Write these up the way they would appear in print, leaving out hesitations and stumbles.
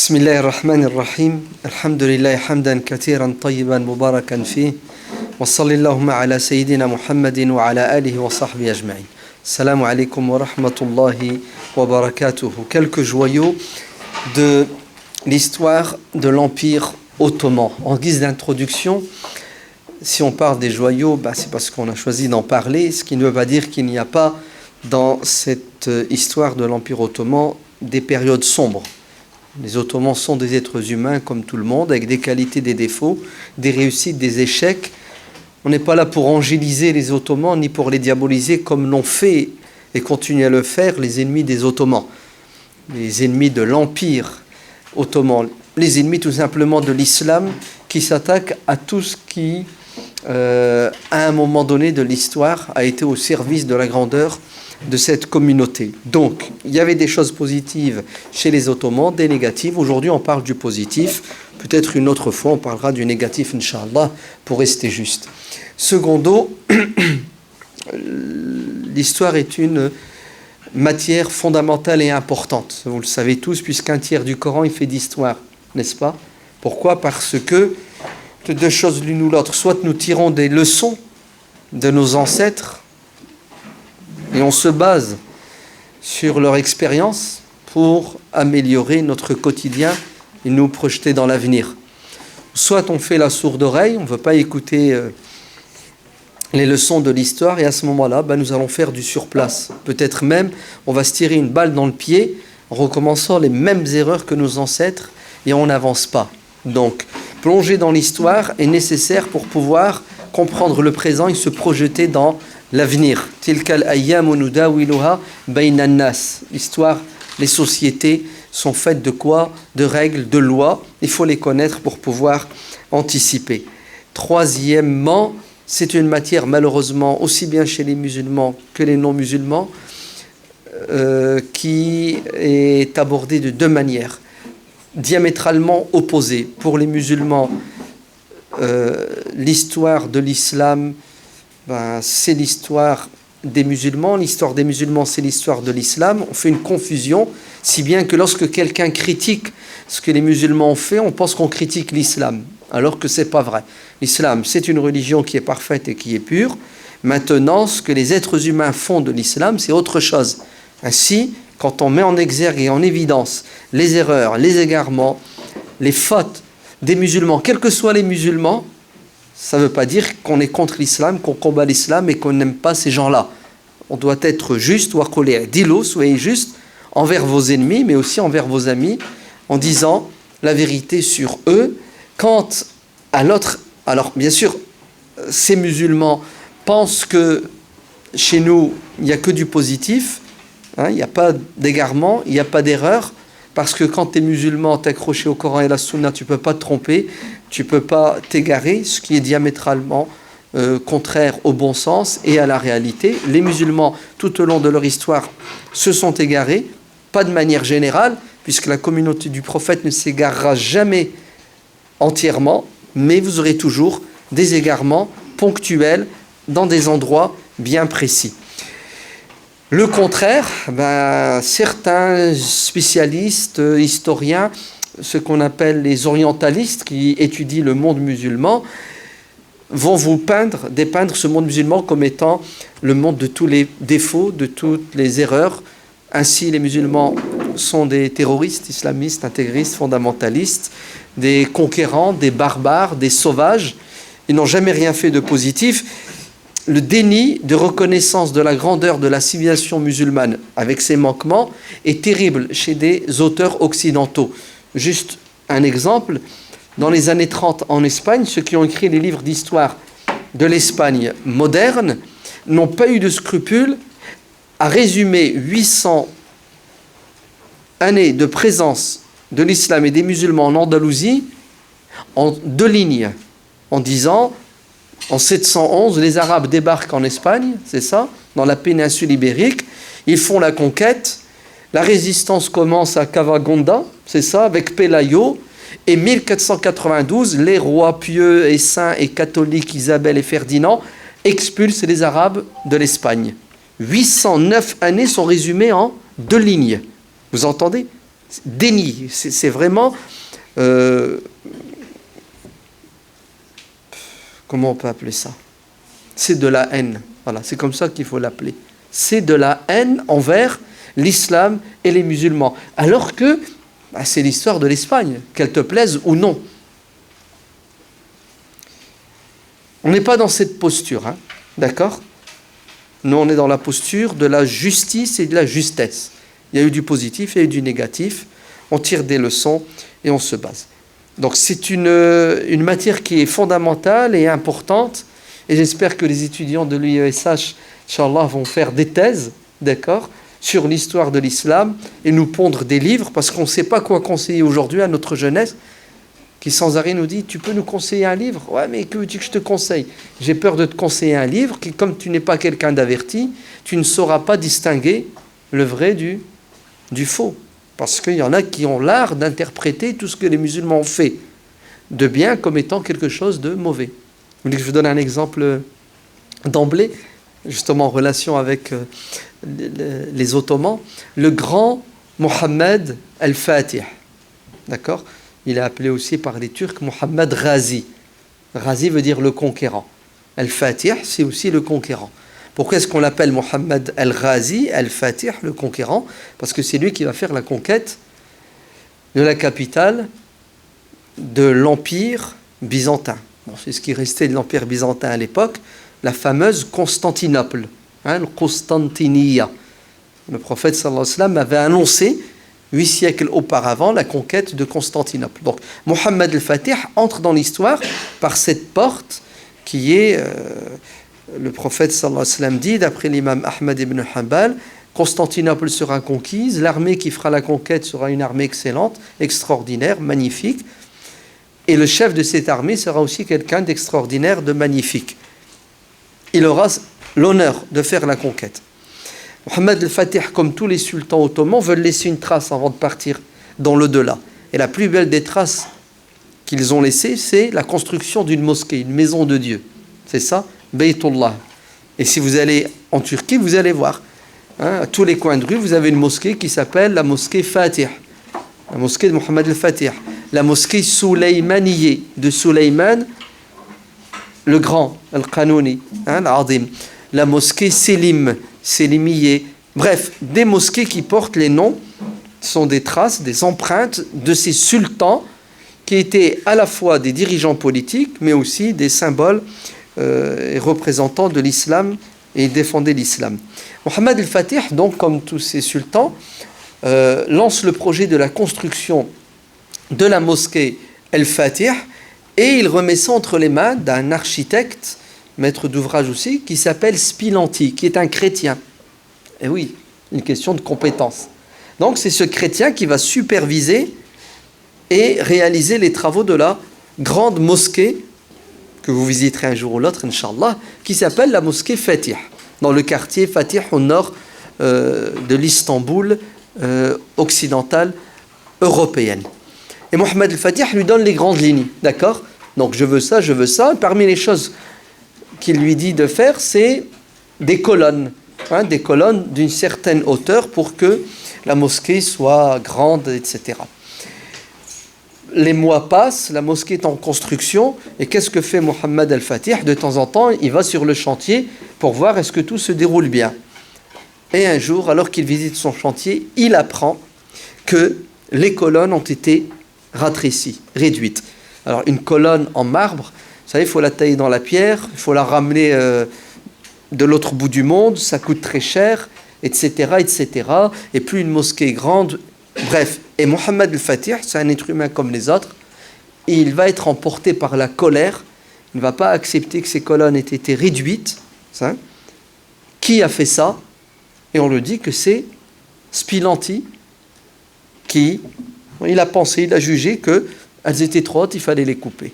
بسم الله الرحمن الرحيم الحمد لله حمدا كثيرا طيبا مباركا فيه وصلى اللهم على سيدنا محمد وعلى آله وصحبه أجمعين. Salam alaikum wa rahmatullahi wa barakatuh. Quelques joyaux de l'histoire de l'Empire ottoman. En guise d'introduction, si on parle des joyaux, c'est parce qu'on a choisi d'en parler, ce qui ne veut pas dire qu'il n'y a pas dans cette histoire de l'Empire ottoman des périodes sombres. Les Ottomans sont des êtres humains comme tout le monde, avec des qualités, des défauts, des réussites, des échecs. On n'est pas là pour angéliser les Ottomans ni pour les diaboliser comme l'ont fait et continuent à le faire les ennemis des Ottomans, les ennemis de l'Empire ottoman, les ennemis tout simplement de l'islam qui s'attaquent à tout ce qui, à un moment donné de l'histoire, a été au service de la grandeur de cette communauté. Donc, il y avait des choses positives chez les Ottomans, des négatives. Aujourd'hui, on parle du positif. Peut-être une autre fois, on parlera du négatif, Inch'Allah, pour rester juste. Secondo, l'histoire est une matière fondamentale et importante. Vous le savez tous, puisqu'un tiers du Coran, il fait d'histoire, n'est-ce pas? Pourquoi? Parce que, de deux choses l'une ou l'autre, soit nous tirons des leçons de nos ancêtres, et on se base sur leur expérience pour améliorer notre quotidien et nous projeter dans l'avenir. Soit on fait la sourde oreille, on ne veut pas écouter les leçons de l'histoire, et à ce moment-là, nous allons faire du surplace. Peut-être même, on va se tirer une balle dans le pied en recommençant les mêmes erreurs que nos ancêtres, et on n'avance pas. Donc, plonger dans l'histoire est nécessaire pour pouvoir comprendre le présent et se projeter dans l'avenir. Tilkal ayyamu nudawiluha bayna an-nas. L'histoire, les sociétés sont faites de quoi? De règles, de lois. Il faut les connaître pour pouvoir anticiper. Troisièmement, c'est une matière malheureusement aussi bien chez les musulmans que les non-musulmans qui est abordée de deux manières diamétralement opposées. Pour les musulmans, l'histoire de l'islam, c'est l'histoire des musulmans. L'histoire des musulmans, c'est l'histoire de l'islam. On fait une confusion, si bien que lorsque quelqu'un critique ce que les musulmans ont fait, on pense qu'on critique l'islam, alors que ce n'est pas vrai. L'islam, c'est une religion qui est parfaite et qui est pure. Maintenant, ce que les êtres humains font de l'islam, c'est autre chose. Ainsi, quand on met en exergue et en évidence les erreurs, les égarements, les fautes des musulmans, quels que soient les musulmans, ça ne veut pas dire qu'on est contre l'islam, qu'on combat l'islam et qu'on n'aime pas ces gens-là. On doit être juste, ou accolé, dis-le, soyez juste envers vos ennemis, mais aussi envers vos amis, en disant la vérité sur eux. Quant à l'autre, alors bien sûr, ces musulmans pensent que chez nous, il n'y a que du positif, il n'y a pas d'égarement, il n'y a pas d'erreur, parce que quand tu es musulman, tu es accroché au Coran et la Sunna, tu ne peux pas te tromper, tu ne peux pas t'égarer, ce qui est diamétralement contraire au bon sens et à la réalité. Les musulmans, tout au long de leur histoire, se sont égarés, pas de manière générale, puisque la communauté du prophète ne s'égarera jamais entièrement, mais vous aurez toujours des égarements ponctuels dans des endroits bien précis. Le contraire, certains spécialistes, historiens, ce qu'on appelle les orientalistes qui étudient le monde musulman, vont vous dépeindre ce monde musulman comme étant le monde de tous les défauts, de toutes les erreurs. Ainsi, les musulmans sont des terroristes, islamistes, intégristes, fondamentalistes, des conquérants, des barbares, des sauvages. Ils n'ont jamais rien fait de positif. Le déni de reconnaissance de la grandeur de la civilisation musulmane avec ses manquements est terrible chez des auteurs occidentaux. Juste un exemple, dans les années 30 en Espagne, ceux qui ont écrit les livres d'histoire de l'Espagne moderne n'ont pas eu de scrupule à résumer 800 années de présence de l'islam et des musulmans en Andalousie en deux lignes, en disant: en 711, les Arabes débarquent en Espagne, c'est ça, dans la péninsule ibérique. Ils font la conquête. La résistance commence à Cavagonda, c'est ça, avec Pelayo. Et 1492, les rois pieux et saints et catholiques Isabelle et Ferdinand expulsent les Arabes de l'Espagne. 809 années sont résumées en deux lignes. Vous entendez? Déni. C'est vraiment... comment on peut appeler ça? C'est de la haine. Voilà, c'est comme ça qu'il faut l'appeler. C'est de la haine envers l'islam et les musulmans. Alors que c'est l'histoire de l'Espagne, qu'elle te plaise ou non. On n'est pas dans cette posture, hein, d'accord? Nous, on est dans la posture de la justice et de la justesse. Il y a eu du positif, il y a eu du négatif. On tire des leçons et on se base. Donc c'est une matière qui est fondamentale et importante. Et j'espère que les étudiants de l'UESH, Inch'Allah, vont faire des thèses, d'accord, sur l'histoire de l'islam et nous pondre des livres, parce qu'on ne sait pas quoi conseiller aujourd'hui à notre jeunesse, qui sans arrêt nous dit, tu peux nous conseiller un livre? Ouais, mais que veux-tu que je te conseille? J'ai peur de te conseiller un livre qui, comme tu n'es pas quelqu'un d'averti, tu ne sauras pas distinguer le vrai du faux. Parce qu'il y en a qui ont l'art d'interpréter tout ce que les musulmans ont fait de bien comme étant quelque chose de mauvais. Vous voulez que je vous donne un exemple d'emblée, justement en relation avec les Ottomans? Le grand Mohammed al-Fatih, d'accord? Il est appelé aussi par les Turcs Mohammed Ghazi. Ghazi veut dire le conquérant. Al-Fatih, c'est aussi le conquérant. Pourquoi est-ce qu'on l'appelle Mohammed al-Ghazi, al-Fatih, le conquérant? Parce que c'est lui qui va faire la conquête de la capitale de l'Empire byzantin. Bon, c'est ce qui restait de l'Empire byzantin à l'époque, la fameuse Constantinople, hein, le Constantinia. Le prophète sallallahu alayhi wa sallam avait annoncé 8 siècles auparavant la conquête de Constantinople. Donc Mohammed al-Fatih entre dans l'histoire par cette porte qui est, le prophète sallallahu alayhi wa sallam dit, d'après l'imam Ahmad ibn Hanbal, Constantinople sera conquise, l'armée qui fera la conquête sera une armée excellente, extraordinaire, magnifique, et le chef de cette armée sera aussi quelqu'un d'extraordinaire, de magnifique. Il aura l'honneur de faire la conquête. Mohammed al-Fatih, comme tous les sultans ottomans, veulent laisser une trace avant de partir dans l'au-delà. Et la plus belle des traces qu'ils ont laissées, c'est la construction d'une mosquée, une maison de Dieu. C'est ça, Baytullah. Et si vous allez en Turquie, vous allez voir, hein, à tous les coins de rue, vous avez une mosquée qui s'appelle la mosquée Fatih, la mosquée de Mohammed al-Fatih, la mosquée Souleymaniyeh de Souleyman le grand, al-Qanouni, hein, l'Adim, la mosquée Sélimiyeh, bref, des mosquées qui portent les noms, sont des traces, des empreintes de ces sultans qui étaient à la fois des dirigeants politiques, mais aussi des symboles et représentants de l'islam, et défendaient l'islam. Mohammed al-Fatih, donc comme tous ces sultans, lance le projet de la construction de la mosquée al-Fatih, et il remet ça entre les mains d'un architecte, maître d'ouvrage aussi, qui s'appelle Spilanti, qui est un chrétien. Et oui, une question de compétence. Donc c'est ce chrétien qui va superviser et réaliser les travaux de la grande mosquée que vous visiterez un jour ou l'autre, Inch'Allah, qui s'appelle la mosquée Fatih, dans le quartier Fatih au nord de l'Istanbul occidentale européenne. Et Mohammed al-Fatih lui donne les grandes lignes, d'accord? Donc je veux ça. Et parmi les choses qu'il lui dit de faire, c'est des colonnes, hein, des colonnes d'une certaine hauteur pour que la mosquée soit grande, etc. Les mois passent, la mosquée est en construction, et qu'est-ce que fait Mohammed al-Fatih? De temps en temps, il va sur le chantier pour voir est-ce que tout se déroule bien. Et un jour, alors qu'il visite son chantier, il apprend que les colonnes ont été réduites. Alors une colonne en marbre, vous savez, il faut la tailler dans la pierre, il faut la ramener de l'autre bout du monde, ça coûte très cher, etc., etc. Et plus une mosquée est grande, bref. Et Mohammed al-Fatih, c'est un être humain comme les autres, et il va être emporté par la colère, il ne va pas accepter que ces colonnes aient été réduites. Ça. Qui a fait ça? Et on le dit que c'est Spilanti qui... Il a pensé, il a jugé qu'elles étaient trop hautes, il fallait les couper.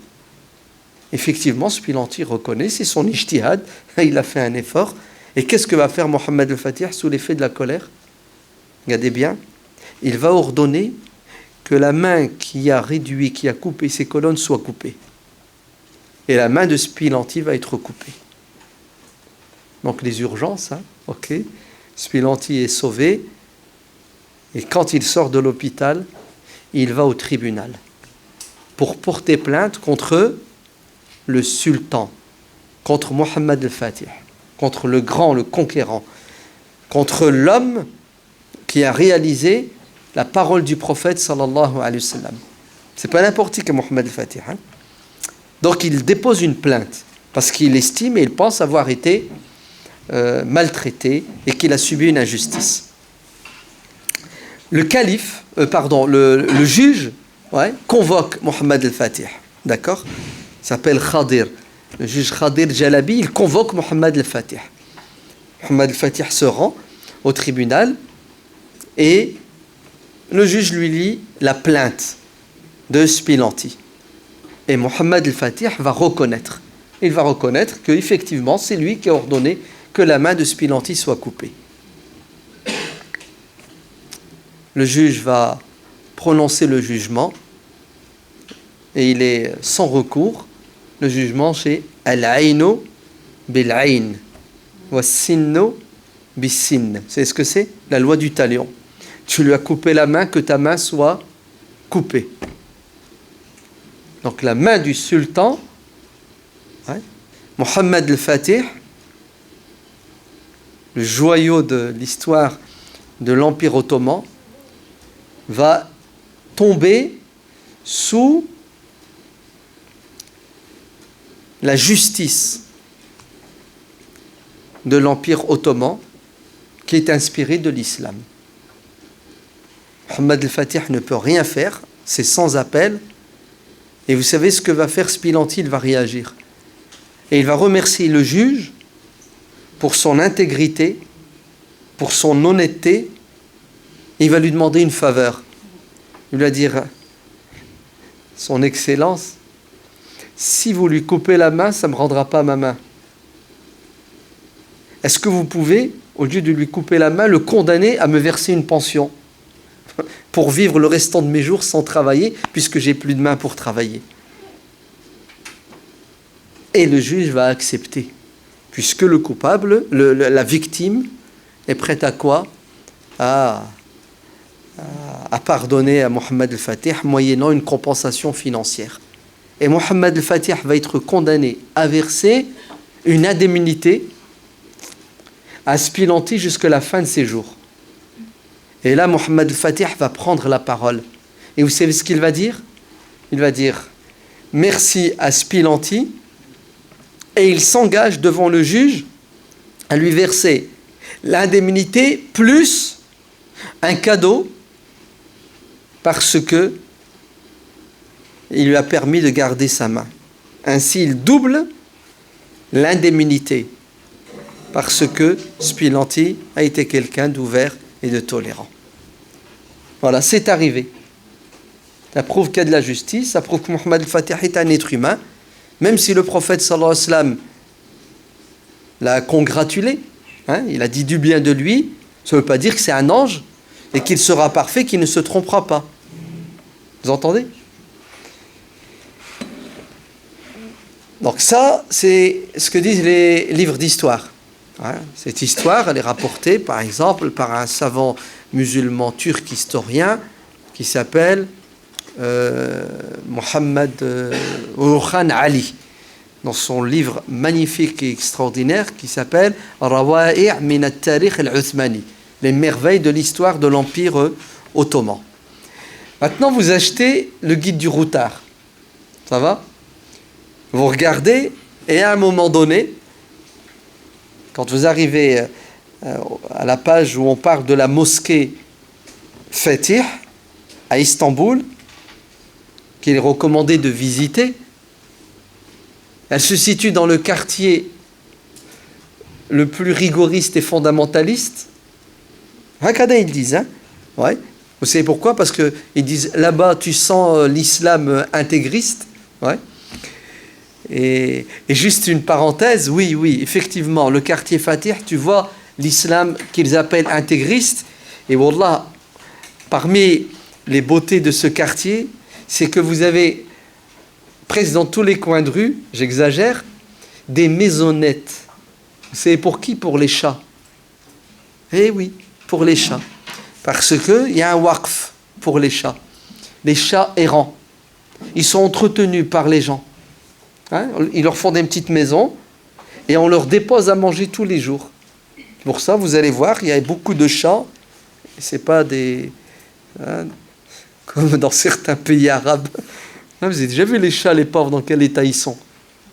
Effectivement, Spilanti reconnaît, c'est son ijtihad, il a fait un effort. Et qu'est-ce que va faire Mohammed al-Fatih sous l'effet de la colère? Regardez bien, il va ordonner que la main qui a réduit, qui a coupé ces colonnes soit coupée. Et la main de Spilanti va être coupée. Donc les urgences, hein, ok. Spilanti est sauvé. Et quand il sort de l'hôpital, il va au tribunal pour porter plainte contre le sultan, contre Mohammed al-Fatih, contre le grand, le conquérant, contre l'homme qui a réalisé la parole du prophète sallallahu alayhi wa sallam. C'est pas n'importe qui que Mohammed al-Fatih. Hein? Donc il dépose une plainte parce qu'il estime et il pense avoir été maltraité et qu'il a subi une injustice. Le calife, le juge, convoque Mohammed al-Fatih, d'accord? Il s'appelle Khadir. Le juge Khadir Jalabi, il convoque Mohammed al-Fatih. Mohammed al-Fatih se rend au tribunal et le juge lui lit la plainte de Spilanti. Et Mohammed al-Fatih va reconnaître. Il va reconnaître qu'effectivement, c'est lui qui a ordonné que la main de Spilanti soit coupée. Le juge va prononcer le jugement et il est sans recours. Le jugement c'est al-ainu bil-ain wa sinnu bis-sinn. C'est ce que c'est? La loi du talion. Tu lui as coupé la main, que ta main soit coupée. Donc la main du sultan, Mohammed al-Fatih, le joyau de l'histoire de l'Empire ottoman, va tomber sous la justice de l'Empire ottoman qui est inspirée de l'islam. Mohammed al-Fatih ne peut rien faire, c'est sans appel. Et vous savez ce que va faire Spilanti? Il va réagir. Et il va remercier le juge pour son intégrité, pour son honnêteté. Il va lui demander une faveur. Il va dire, son Excellence, si vous lui coupez la main, ça ne me rendra pas ma main. Est-ce que vous pouvez, au lieu de lui couper la main, le condamner à me verser une pension pour vivre le restant de mes jours sans travailler, puisque j'ai plus de main pour travailler? Et le juge va accepter, puisque le coupable, la victime, est prête à quoi? À pardonner à Mohammed al-Fatih moyennant une compensation financière. Et Mohammed al-Fatih va être condamné à verser une indemnité à Spilanti jusqu'à la fin de ses jours. Et là, Mohammed al-Fatih va prendre la parole. Et vous savez ce qu'il va dire? Il va dire merci à Spilanti et il s'engage devant le juge à lui verser l'indemnité plus un cadeau parce que il lui a permis de garder sa main. Ainsi, il double l'indemnité parce que Spilanti a été quelqu'un d'ouvert et de tolérant. Voilà, c'est arrivé. Ça prouve qu'il y a de la justice, ça prouve que Mohammed al-Fatih est un être humain, même si le prophète sallallahu alayhi wa sallam l'a congratulé, il a dit du bien de lui, ça ne veut pas dire que c'est un ange et qu'il sera parfait, qu'il ne se trompera pas. Vous entendez? Donc ça, c'est ce que disent les livres d'histoire. Cette histoire, elle est rapportée, par exemple, par un savant musulman turc historien qui s'appelle Mohammed Orhan Ali, dans son livre magnifique et extraordinaire qui s'appelle Rawa'i' min al-Tarikh al-Uthmani, les merveilles de l'histoire de l'Empire ottoman. Maintenant, vous achetez le guide du routard. Ça va? Vous regardez et à un moment donné, quand vous arrivez à la page où on parle de la mosquée Fatih à Istanbul, qu'il est recommandé de visiter, elle se situe dans le quartier le plus rigoriste et fondamentaliste. Hakada, ils disent, ouais. Vous savez pourquoi? Parce qu'ils disent, là-bas, tu sens l'islam intégriste. Ouais. Et juste une parenthèse, oui, effectivement, le quartier Fatih, tu vois l'islam qu'ils appellent intégriste. Et wallah, parmi les beautés de ce quartier, c'est que vous avez presque dans tous les coins de rue, j'exagère, des maisonnettes. Vous savez pour qui? Pour les chats. Eh oui, pour les chats. Parce qu'il y a un waqf pour les chats errants. Ils sont entretenus par les gens. Hein? Ils leur font des petites maisons et on leur dépose à manger tous les jours. Pour ça, vous allez voir, il y a beaucoup de chats. C'est pas des... Hein, comme dans certains pays arabes. Vous avez déjà vu les chats, les pauvres, dans quel état ils sont?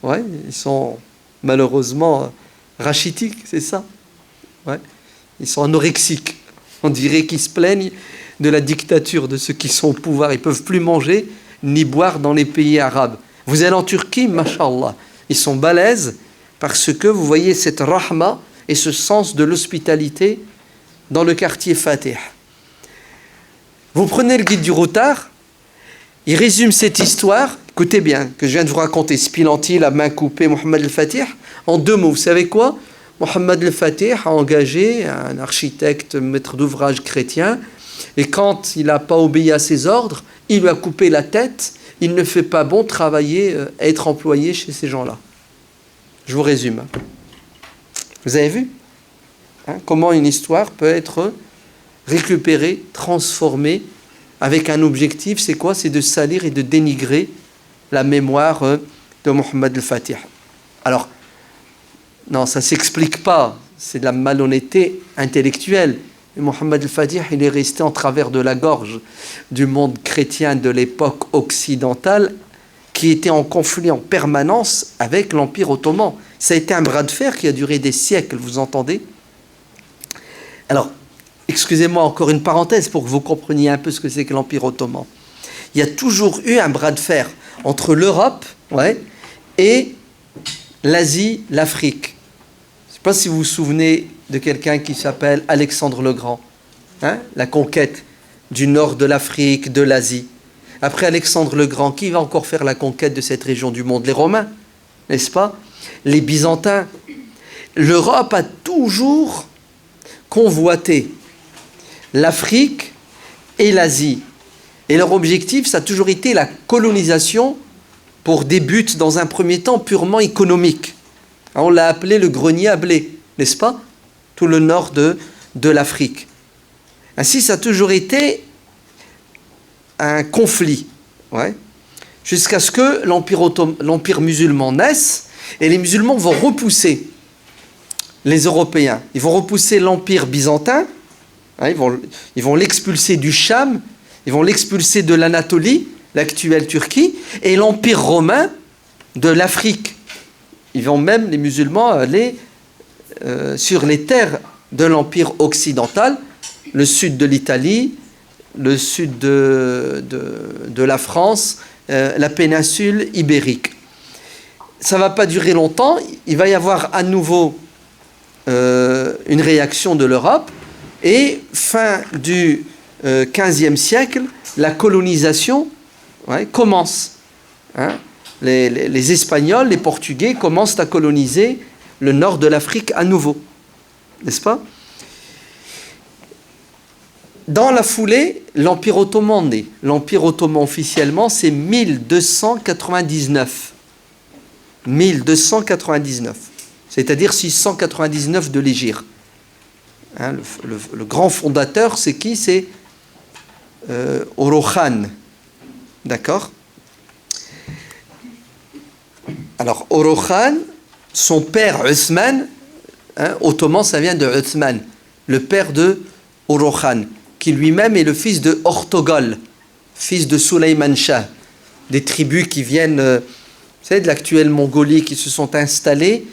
Ouais, ils sont malheureusement rachitiques, c'est ça. Ouais. Ils sont anorexiques. On dirait qu'ils se plaignent de la dictature de ceux qui sont au pouvoir. Ils ne peuvent plus manger ni boire dans les pays arabes. Vous allez en Turquie, mashallah, ils sont balèzes parce que vous voyez cette rahma et ce sens de l'hospitalité dans le quartier Fatih. Vous prenez le guide du routard, il résume cette histoire, écoutez bien, que je viens de vous raconter, Spillanti, la main coupée, Mohammed al-Fatih, en 2 mots. Vous savez quoi? Mohammed al-Fatih a engagé un architecte, maître d'ouvrage chrétien, et quand il n'a pas obéi à ses ordres, il lui a coupé la tête. Il ne fait pas bon travailler, être employé chez ces gens-là. Je vous résume. Vous avez vu comment une histoire peut être récupérée, transformée, avec un objectif, c'est quoi? C'est de salir et de dénigrer la mémoire de Mohammed al-Fatih. Alors, non, ça ne s'explique pas. C'est de la malhonnêteté intellectuelle. Et Mohammed al-Fatih, il est resté en travers de la gorge du monde chrétien de l'époque occidentale qui était en conflit en permanence avec l'Empire ottoman. Ça a été un bras de fer qui a duré des siècles, vous entendez? Alors, excusez-moi, encore une parenthèse pour que vous compreniez un peu ce que c'est que l'Empire ottoman. Il y a toujours eu un bras de fer entre l'Europe et l'Asie, l'Afrique. Je ne sais pas si vous vous souvenez de quelqu'un qui s'appelle Alexandre le Grand. La conquête du nord de l'Afrique, de l'Asie. Après Alexandre le Grand, qui va encore faire la conquête de cette région du monde? Les Romains, n'est-ce pas? Les Byzantins. L'Europe a toujours convoité l'Afrique et l'Asie. Et leur objectif, ça a toujours été la colonisation pour des buts, dans un premier temps, purement économiques. On l'a appelé le grenier à blé, n'est-ce pas? Tout le nord de l'Afrique. Ainsi, ça a toujours été un conflit, jusqu'à ce que l'Empire musulman naisse, et les musulmans vont repousser les Européens. Ils vont repousser l'Empire byzantin, ils vont l'expulser du Cham, ils vont l'expulser de l'Anatolie, l'actuelle Turquie, et l'Empire romain de l'Afrique. Ils vont même, les musulmans, aller sur les terres de l'Empire occidental, le sud de l'Italie, le sud de la France, la péninsule ibérique. Ça ne va pas durer longtemps, il va y avoir à nouveau une réaction de l'Europe, et fin du XVe siècle, la colonisation commence. Les Espagnols, les Portugais commencent à coloniser le nord de l'Afrique à nouveau, n'est-ce pas? Dans la foulée, l'Empire ottoman naît. L'Empire ottoman officiellement, c'est 1299. 1299. C'est-à-dire 699 de l'Hégire. Le grand fondateur, c'est qui? C'est Orokhan. D'accord? Alors, Orokhan, son père Othman, ottoman, ça vient de Othman, le père de Orokhan, qui lui-même est le fils de Ortogol, fils de Sulayman Shah, des tribus qui viennent, vous savez, de l'actuelle Mongolie, qui se sont installées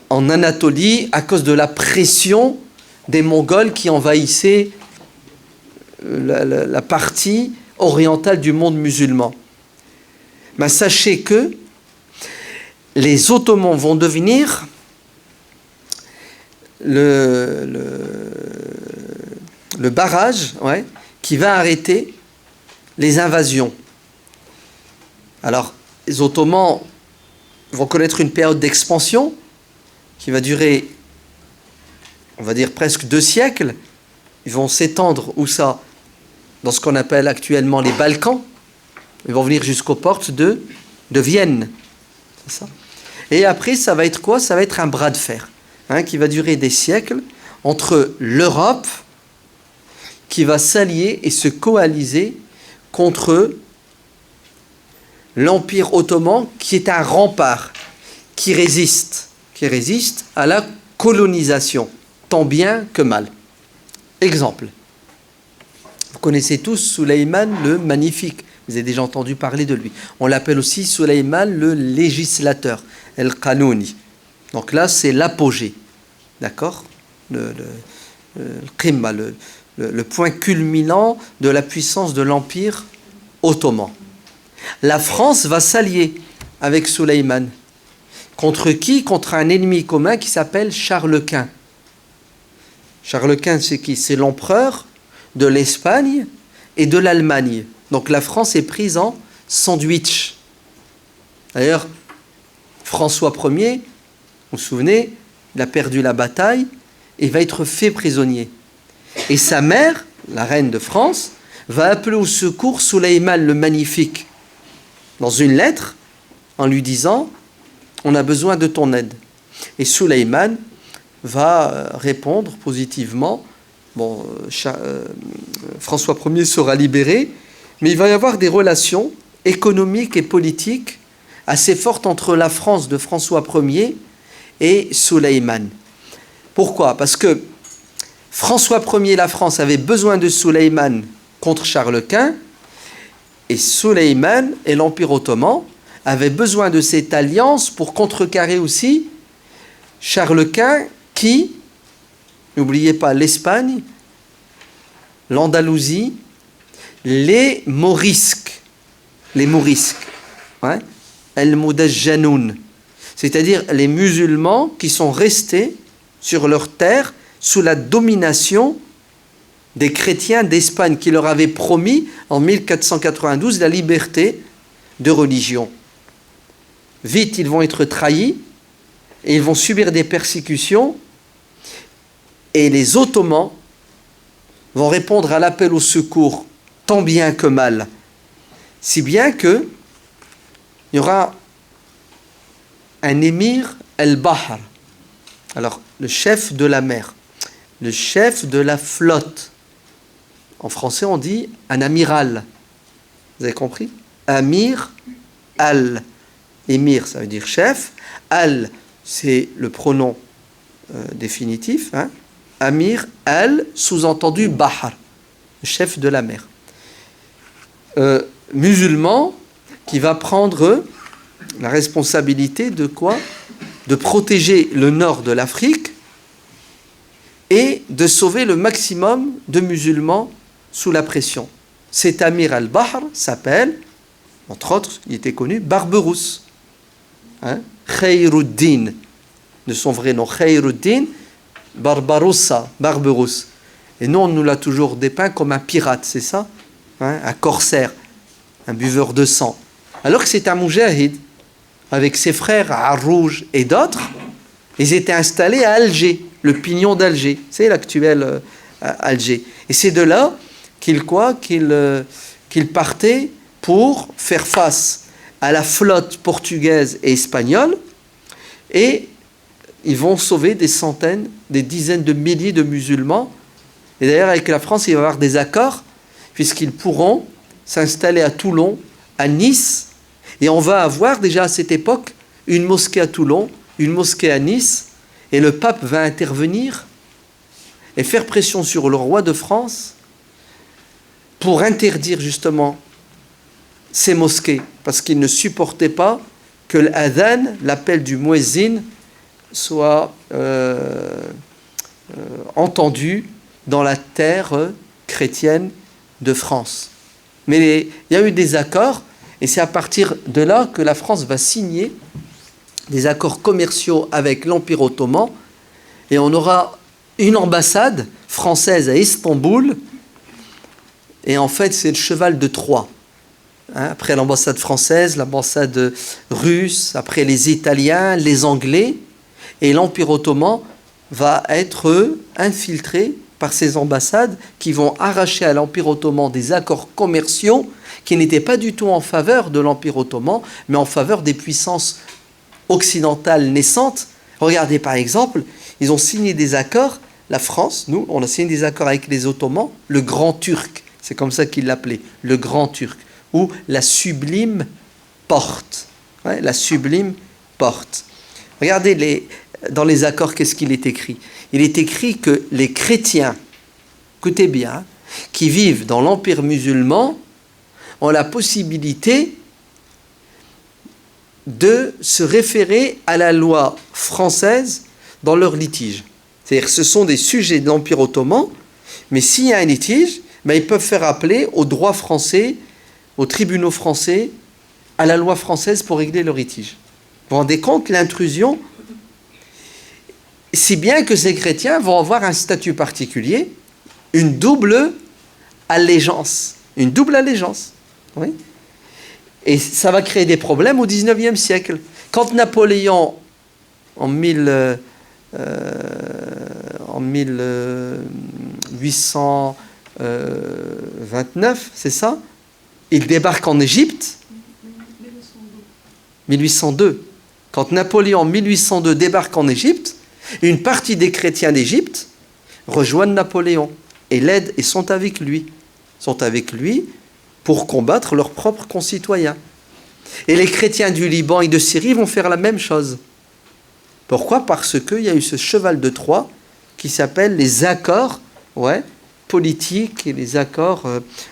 en Anatolie à cause de la pression des Mongols qui envahissaient la partie orientale du monde musulman. Mais sachez que les Ottomans vont devenir le barrage qui va arrêter les invasions. Alors, les Ottomans vont connaître une période d'expansion qui va durer, on va dire, presque 2 siècles. Ils vont s'étendre, où ça? Dans ce qu'on appelle actuellement les Balkans. Ils vont venir jusqu'aux portes de Vienne. C'est ça. Et après, ça va être quoi? Ça va être un bras de fer qui va durer des siècles entre l'Europe, qui va s'allier et se coaliser contre l'Empire ottoman, qui est un rempart, qui résiste à la colonisation, tant bien que mal. Exemple. Vous connaissez tous Sulayman le Magnifique. Vous avez déjà entendu parler de lui. On l'appelle aussi Sulayman le législateur, El-Qanouni. Donc là, c'est l'apogée. D'accord, le point culminant de la puissance de l'Empire ottoman. La France va s'allier avec Sulayman. Contre qui? Contre un ennemi commun qui s'appelle Charles Quint. Charles Quint, c'est qui? C'est l'empereur de l'Espagne et de l'Allemagne. Donc la France est prise en sandwich. D'ailleurs, François Ier, vous vous souvenez, il a perdu la bataille et va être fait prisonnier. Et sa mère, la reine de France, va appeler au secours Sulayman le Magnifique dans une lettre en lui disant « On a besoin de ton aide ». Et Sulayman va répondre positivement. Bon, François Ier sera libéré, mais il va y avoir des relations économiques et politiques assez fortes entre la France de François Ier et Sulayman. Pourquoi? Parce que François Ier, la France, avait besoin de Sulayman contre Charles Quint, et Sulayman et l'Empire ottoman avaient besoin de cette alliance pour contrecarrer aussi Charles Quint qui, n'oubliez pas, l'Espagne, l'Andalousie, les Morisques, ouais, El-Moudajjanoun, c'est-à-dire les musulmans qui sont restés sur leur terre sous la domination des chrétiens d'Espagne qui leur avaient promis en 1492 la liberté de religion. Vite, ils vont être trahis et ils vont subir des persécutions, et les Ottomans vont répondre à l'appel au secours tant bien que mal, si bien que il y aura un émir El-Bahr, alors le chef de la mer, le chef de la flotte. En français, on dit un amiral. Vous avez compris? Amir al. Émir, ça veut dire chef. Al, c'est le pronom définitif. Hein? Amir al, sous-entendu Bahar, le chef de la mer. Musulman qui va prendre la responsabilité de quoi? De protéger le nord de l'Afrique et de sauver le maximum de musulmans sous la pression. Cet Amir al-Bahr s'appelle, entre autres, il était connu, Barberousse. Hein? Khayruddin, de son vrai nom, Khayruddin Barbarossa, Barberousse. Et nous, on nous l'a toujours dépeint comme un pirate, c'est ça? Hein? Un corsaire, un buveur de sang. Alors que c'est un moujahid, avec ses frères à Rouge et d'autres, ils étaient installés à Alger, le pignon d'Alger, c'est l'actuel Alger. Et c'est de là qu'ils partaient pour faire face à la flotte portugaise et espagnole, et ils vont sauver des centaines, des dizaines de milliers de musulmans. Et d'ailleurs, avec la France, il va y avoir des accords, puisqu'ils pourront s'installer à Toulon, à Nice, et on va avoir déjà à cette époque une mosquée à Toulon, une mosquée à Nice, et le pape va intervenir et faire pression sur le roi de France pour interdire justement ces mosquées, parce qu'il ne supportait pas que l'adhan, l'appel du muezzin, soit entendu dans la terre chrétienne de France. Mais il y a eu des accords, et c'est à partir de là que la France va signer des accords commerciaux avec l'Empire ottoman, et on aura une ambassade française à Istanbul, et en fait c'est le cheval de Troie. Hein, après l'ambassade française, l'ambassade russe, après les Italiens, les Anglais, et l'Empire ottoman va être infiltré par ces ambassades qui vont arracher à l'Empire ottoman des accords commerciaux qui n'étaient pas du tout en faveur de l'Empire ottoman, mais en faveur des puissances occidentales naissantes. Regardez par exemple, ils ont signé des accords la France, nous, on a signé des accords avec les Ottomans, le Grand Turc, c'est comme ça qu'ils l'appelaient, le Grand Turc, ou la sublime porte. Ouais, la sublime porte. Regardez dans les accords, qu'est-ce qu'il est écrit? Il est écrit que les chrétiens, écoutez bien, qui vivent dans l'Empire musulman, ont la possibilité de se référer à la loi française dans leur litige. C'est-à-dire que ce sont des sujets de l'Empire ottoman, mais s'il y a un litige, ben ils peuvent faire appeler au droit français, aux tribunaux français, à la loi française pour régler leur litige. Vous vous rendez compte l'intrusion? Si bien que ces chrétiens vont avoir un statut particulier, une double allégeance. Une double allégeance. Oui. Et ça va créer des problèmes au XIXe siècle. Quand Napoléon, en 1829, c'est ça, il débarque en Égypte. 1802. Quand Napoléon, en 1802, débarque en Égypte, une partie des chrétiens d'Égypte rejoignent Napoléon et l'aident et sont avec lui. Sont avec lui pour combattre leurs propres concitoyens. Et les chrétiens du Liban et de Syrie vont faire la même chose. Pourquoi? Parce qu'il y a eu ce cheval de Troie qui s'appelle les accords politiques et les accords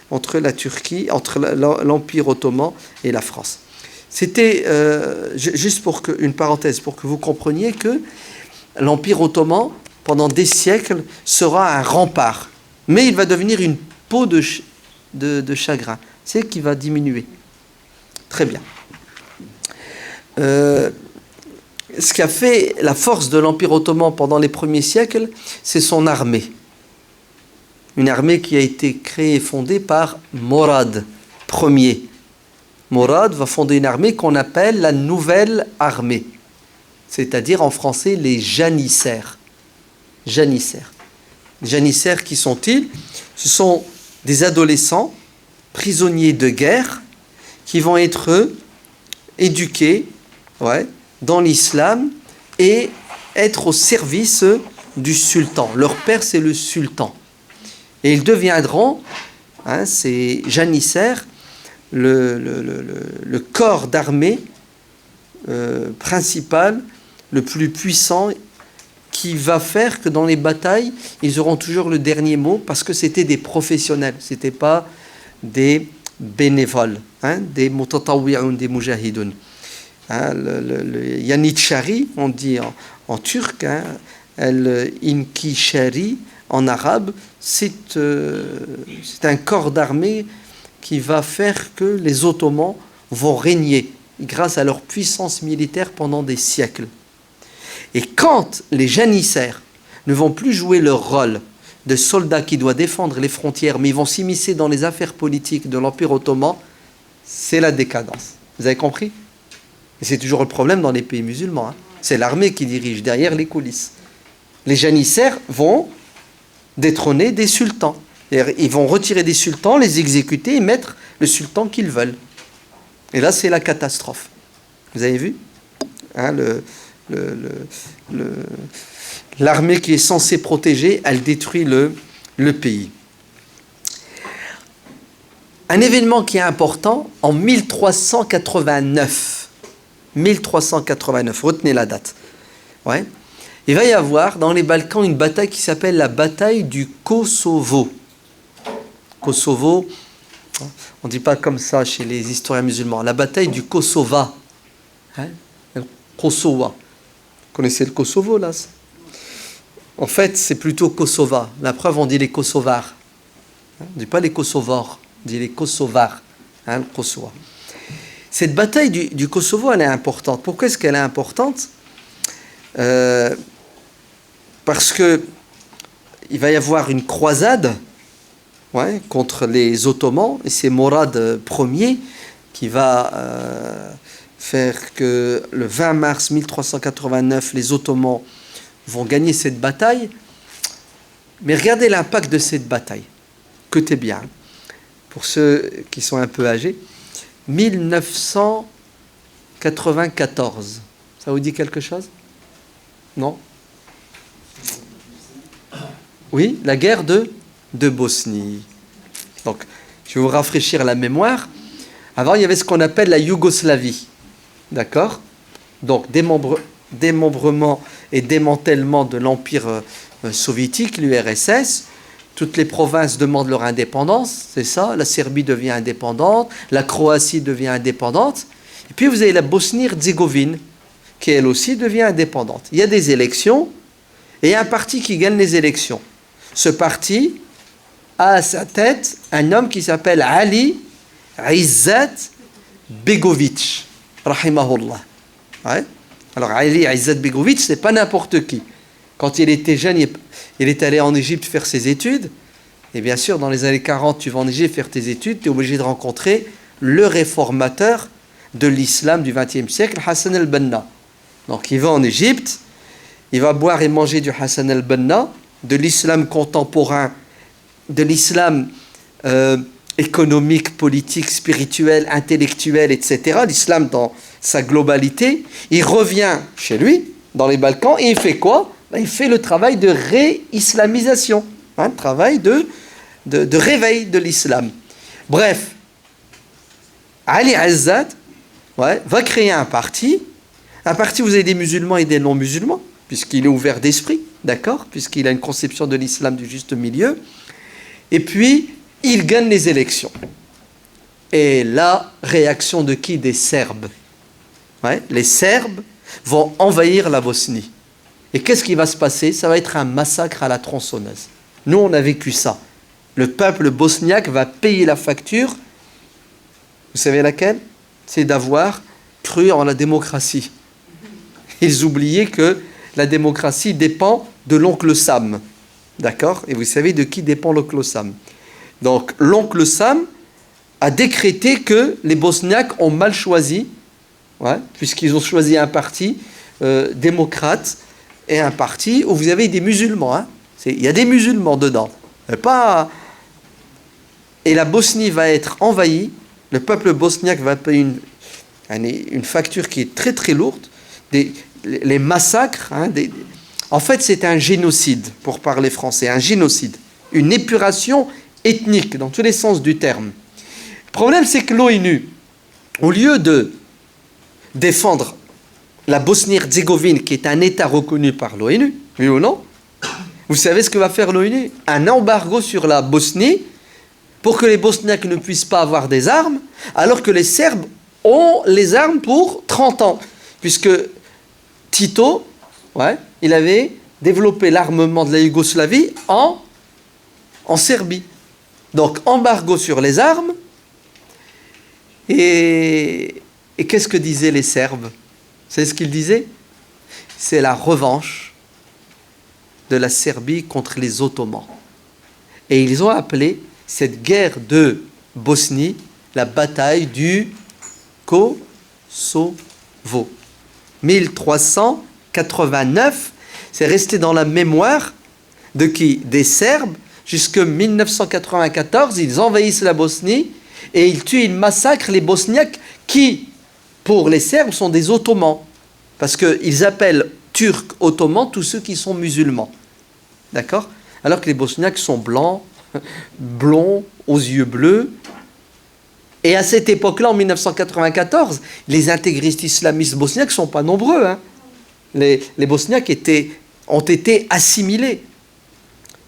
entre la Turquie, entre l'Empire ottoman et la France. C'était, juste pour une parenthèse, pour que vous compreniez que l'Empire ottoman, pendant des siècles, sera un rempart. Mais il va devenir une peau de chagrin. C'est qui va diminuer. Très bien. Ce qui a fait la force de l'Empire ottoman pendant les premiers siècles, c'est son armée. Une armée qui a été créée et fondée par Morad Ier. Morad va fonder une armée qu'on appelle la Nouvelle Armée. C'est-à-dire en français les janissaires. Janissaires. Les janissaires, qui sont-ils? Ce sont des adolescents prisonniers de guerre qui vont être éduqués dans l'islam et être au service du sultan. Leur père, c'est le sultan. Et ils deviendront, ces janissaires, le corps d'armée principal, le plus puissant, qui va faire que dans les batailles, ils auront toujours le dernier mot parce que c'était des professionnels, ce n'était pas des bénévoles, des mutatawwi'un, des mujahidoun. Le Yanitchari, on dit en turc, el-Inkishari en arabe, c'est un corps d'armée qui va faire que les Ottomans vont régner grâce à leur puissance militaire pendant des siècles. Et quand les janissaires ne vont plus jouer leur rôle de soldats qui doivent défendre les frontières, mais ils vont s'immiscer dans les affaires politiques de l'Empire ottoman, c'est la décadence. Vous avez compris? Et c'est toujours le problème dans les pays musulmans. C'est l'armée qui dirige derrière les coulisses. Les janissaires vont détrôner des sultans. Ils vont retirer des sultans, les exécuter et mettre le sultan qu'ils veulent. Et là, c'est la catastrophe. Vous avez vu? L'armée qui est censée protéger, elle détruit le pays. Un événement qui est important, en 1389, retenez la date, il va y avoir dans les Balkans une bataille qui s'appelle la bataille du Kosovo. Kosovo, on ne dit pas comme ça chez les historiens musulmans, la bataille du Kosova. Kosovo. Vous connaissez le Kosovo, là? En fait, c'est plutôt Kosova. La preuve, on dit les Kosovars. On ne dit pas les Kosovars, on dit les Kosovars. Le Kosovo. Cette bataille du Kosovo, elle est importante. Pourquoi est-ce qu'elle est importante? Parce que il va y avoir une croisade contre les Ottomans, et c'est Morad Ier qui va faire que le 20 mars 1389, les Ottomans vont gagner cette bataille. Mais regardez l'impact de cette bataille. Écoutez bien, pour ceux qui sont un peu âgés, 1994, ça vous dit quelque chose? Non? Oui, la guerre de Bosnie. Donc, je vais vous rafraîchir la mémoire. Avant, il y avait ce qu'on appelle la Yougoslavie. D'accord? Donc, démembrement et démantèlement de l'Empire soviétique, l'URSS. Toutes les provinces demandent leur indépendance, c'est ça. La Serbie devient indépendante, la Croatie devient indépendante. Et puis, vous avez la Bosnie-Herzégovine, qui elle aussi devient indépendante. Il y a des élections, et il y a un parti qui gagne les élections. Ce parti a à sa tête un homme qui s'appelle Ali Izzat Begovic, rahimahullah. Ouais. Alors Ali Izzat Begovic, c'est pas n'importe qui. Quand il était jeune, il est allé en Égypte faire ses études. Et bien sûr, dans les années 40, tu vas en Égypte faire tes études, tu es obligé de rencontrer le réformateur de l'islam du XXe siècle, Hassan al-Banna. Donc il va en Égypte, il va boire et manger du Hassan al-Banna, de l'islam contemporain, de l'islam économique, politique, spirituel, intellectuel, etc. L'islam dans sa globalité. Il revient chez lui, dans les Balkans, et il fait quoi? Il fait le travail de réislamisation, un travail de réveil de l'islam. Bref, Ali Izzat va créer un parti où vous avez des musulmans et des non-musulmans, puisqu'il est ouvert d'esprit, d'accord, puisqu'il a une conception de l'islam du juste milieu. Et puis, il gagne les élections. Et la réaction de qui? Des Serbes. Les Serbes vont envahir la Bosnie. Et qu'est-ce qui va se passer? Ça va être un massacre à la tronçonneuse. Nous, on a vécu ça. Le peuple bosniaque va payer la facture. Vous savez laquelle? C'est d'avoir cru en la démocratie. Ils oubliaient que la démocratie dépend de l'oncle Sam. D'accord? Et vous savez de qui dépend l'oncle Sam. Donc, l'oncle Sam a décrété que les Bosniaques ont mal choisi, puisqu'ils ont choisi un parti démocrate et un parti où vous avez des musulmans. Il y a des musulmans dedans. Et la Bosnie va être envahie. Le peuple bosniaque va payer une facture qui est très très lourde. Les massacres. En fait, c'est un génocide, pour parler français. Un génocide. Une épuration ethnique, dans tous les sens du terme. Le problème, c'est que l'ONU, au lieu de défendre la Bosnie-Herzégovine, qui est un État reconnu par l'ONU, oui ou non? Vous savez ce que va faire l'ONU? Un embargo sur la Bosnie pour que les Bosniaques ne puissent pas avoir des armes, alors que les Serbes ont les armes pour 30 ans. Puisque Tito, il avait développé l'armement de la Yougoslavie en Serbie. Donc, embargo sur les armes. Et qu'est-ce que disaient les Serbes? C'est ce qu'ils disaient? C'est la revanche de la Serbie contre les Ottomans. Et ils ont appelé cette guerre de Bosnie la bataille du Kosovo. 1389, c'est resté dans la mémoire de qui? Des Serbes. Jusque 1994, ils envahissent la Bosnie et ils tuent, ils massacrent les Bosniaques qui, pour les Serbes, sont des Ottomans. Parce qu'ils appellent Turcs ottomans tous ceux qui sont musulmans. D'accord? Alors que les Bosniaques sont blancs, blonds, aux yeux bleus. Et à cette époque-là, en 1994, les intégristes islamistes bosniaques ne sont pas nombreux. Les Bosniaques ont été assimilés.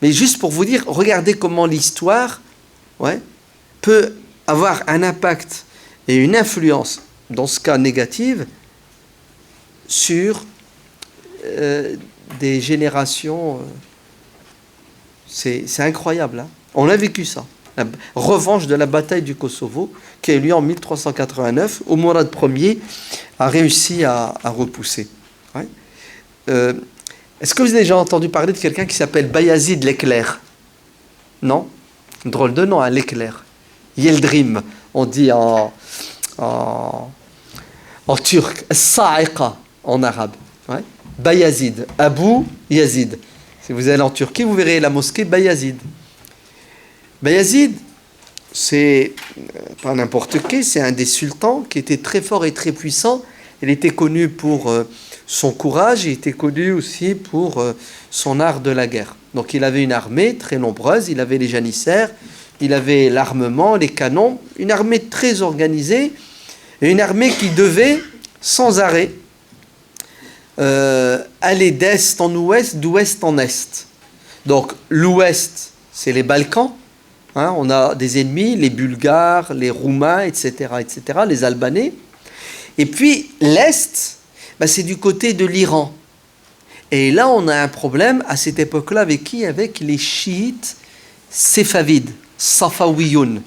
Mais juste pour vous dire, regardez comment l'histoire peut avoir un impact et une influence, dans ce cas négative, sur des générations. C'est incroyable. On a vécu ça. La revanche de la bataille du Kosovo, qui a eu lieu en 1389, où Mourad Ier a réussi à repousser. Est-ce que vous avez déjà entendu parler de quelqu'un qui s'appelle Bayazid l'Éclair? Non? Drôle de nom, l'Éclair. Yeldrim, on dit en turc. Sa'iqa, en arabe. Bayazid, Abu Yazid. Si vous allez en Turquie, vous verrez la mosquée Bayazid. Bayazid, c'est pas n'importe qui, c'est un des sultans qui était très fort et très puissant. Il était connu pour son courage, il était connu aussi pour son art de la guerre. Donc il avait une armée très nombreuse, il avait les janissaires, il avait l'armement, les canons, une armée très organisée, et une armée qui devait sans arrêt aller d'est en ouest, d'ouest en est. Donc l'ouest, c'est les Balkans, hein, on a des ennemis, les Bulgares, les Roumains, etc., les Albanais. Et puis l'est, c'est du côté de l'Iran. Et là, on a un problème à cette époque-là avec qui? Avec les chiites séfavides, Safawiyoun,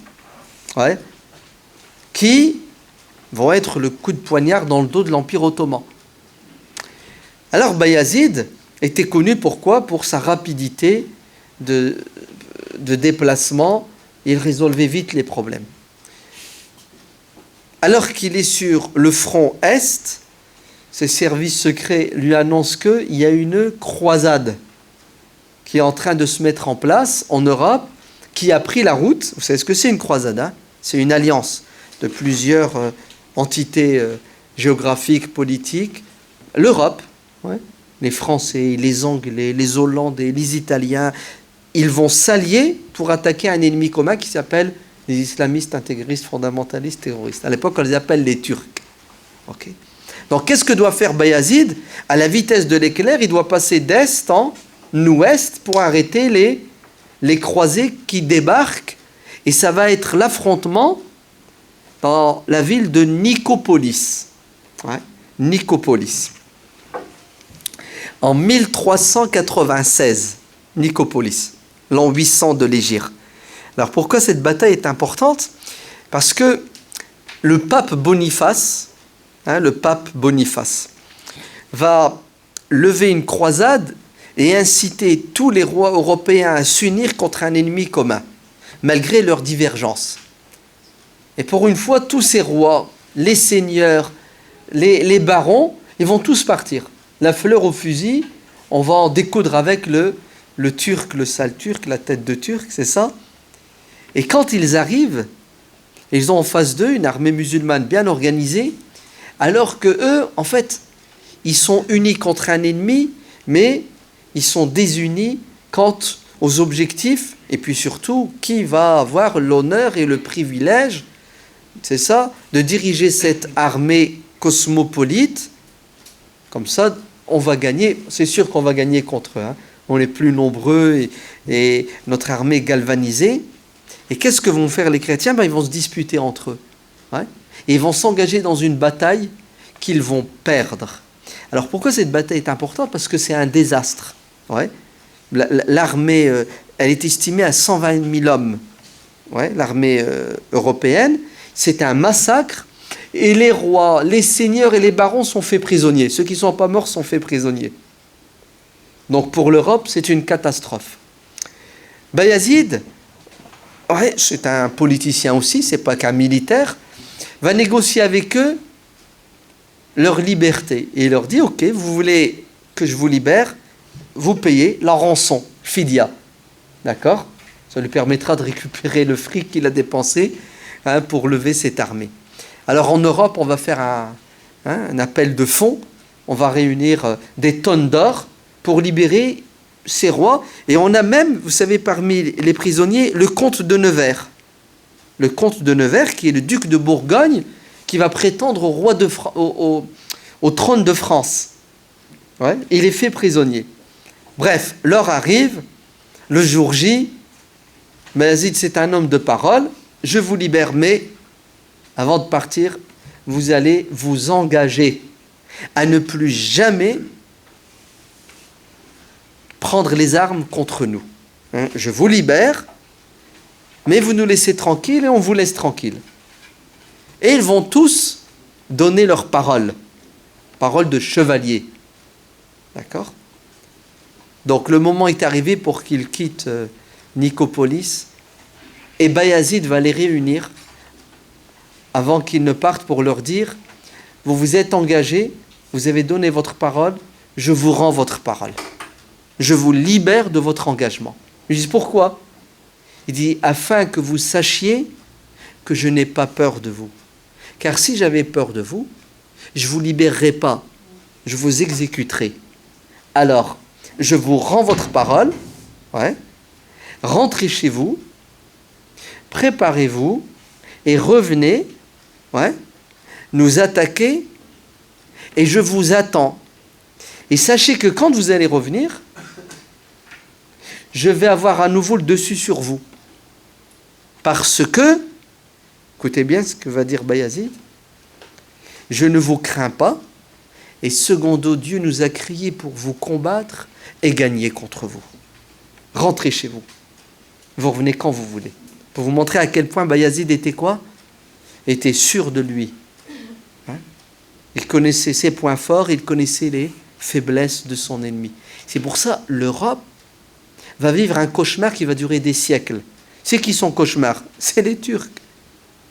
ouais, qui vont être le coup de poignard dans le dos de l'Empire ottoman. Alors Bayazid était connu pourquoi? Pour sa rapidité de déplacement, il résolvait vite les problèmes. Alors qu'il est sur le front Est, ses services secrets lui annoncent qu'il y a une croisade qui est en train de se mettre en place en Europe, qui a pris la route. Vous savez ce que c'est une croisade, hein? C'est une alliance de plusieurs entités géographiques, politiques. L'Europe, ouais, les Français, les Anglais, les Hollandais, les Italiens, ils vont s'allier pour attaquer un ennemi commun qui s'appelle les islamistes, intégristes, fondamentalistes, terroristes. À l'époque, on les appelle les Turcs. Okay. Donc, qu'est-ce que doit faire Bayazid? À la vitesse de l'éclair, il doit passer d'est en ouest pour arrêter les croisés qui débarquent. Et ça va être l'affrontement dans la ville de Nicopolis. Ouais, Nicopolis. En 1396, Nicopolis, l'an 800 de l'Hégire. Alors pourquoi cette bataille est importante? Parce que le pape Boniface, va lever une croisade et inciter tous les rois européens à s'unir contre un ennemi commun, malgré leurs divergences. Et pour une fois, tous ces rois, les seigneurs, les barons, ils vont tous partir. La fleur au fusil, on va en découdre avec le turc, le sale turc, la tête de turc, c'est ça? Et quand ils arrivent, ils ont en face d'eux une armée musulmane bien organisée, alors que eux, en fait, ils sont unis contre un ennemi, mais ils sont désunis quant aux objectifs, et puis surtout, qui va avoir l'honneur et le privilège, c'est ça, de diriger cette armée cosmopolite. Comme ça, on va gagner, c'est sûr qu'on va gagner contre eux, hein. On est plus nombreux et notre armée est galvanisée. Et qu'est-ce que vont faire les chrétiens? Ils vont se disputer entre eux. Ouais. Et ils vont s'engager dans une bataille qu'ils vont perdre. Alors pourquoi cette bataille est importante? Parce que c'est un désastre. Ouais. L'armée, elle est estimée à 120 000 hommes. Ouais, l'armée européenne, c'est un massacre. Et les rois, les seigneurs et les barons sont faits prisonniers. Ceux qui ne sont pas morts sont faits prisonniers. Donc pour l'Europe, c'est une catastrophe. Bayazid, ouais, c'est un politicien aussi, c'est pas qu'un militaire, va négocier avec eux leur liberté. Et il leur dit, ok, vous voulez que je vous libère, vous payez la rançon, fidia. D'accord? Ça lui permettra de récupérer le fric qu'il a dépensé pour lever cette armée. Alors en Europe, on va faire un appel de fonds, on va réunir des tonnes d'or pour libérer ces rois. Et on a même, vous savez, parmi les prisonniers, le comte de Nevers. Le comte de Nevers, qui est le duc de Bourgogne, qui va prétendre au, roi au trône de France. Ouais, il est fait prisonnier. Bref, l'heure arrive, le jour J, Bayazid, c'est un homme de parole, je vous libère, mais avant de partir, vous allez vous engager à ne plus jamais prendre les armes contre nous. Hein, je vous libère, mais vous nous laissez tranquilles et on vous laisse tranquille. Et ils vont tous donner leur parole. Parole de chevalier. D'accord? Donc le moment est arrivé pour qu'ils quittent Nicopolis et Bayazid va les réunir avant qu'ils ne partent pour leur dire, vous vous êtes engagés, vous avez donné votre parole, je vous rends votre parole. Je vous libère de votre engagement. Je dis pourquoi? Il dit, afin que vous sachiez que je n'ai pas peur de vous. Car si j'avais peur de vous, je ne vous libérerais pas, je vous exécuterais. Alors, je vous rends votre parole, Ouais. Rentrez chez vous, préparez-vous et revenez, ouais, nous attaquer et je vous attends. Et sachez que quand vous allez revenir, je vais avoir à nouveau le dessus sur vous. Parce que, écoutez bien ce que va dire Bayazid, je ne vous crains pas, et secondo, Dieu nous a crié pour vous combattre et gagner contre vous. Rentrez chez vous. Vous revenez quand vous voulez. Pour vous montrer à quel point Bayazid était quoi ? Était sûr de lui. Hein ? Il connaissait ses points forts, il connaissait les faiblesses de son ennemi. C'est pour ça l'Europe va vivre un cauchemar qui va durer des siècles. C'est qui son cauchemar ? C'est les Turcs.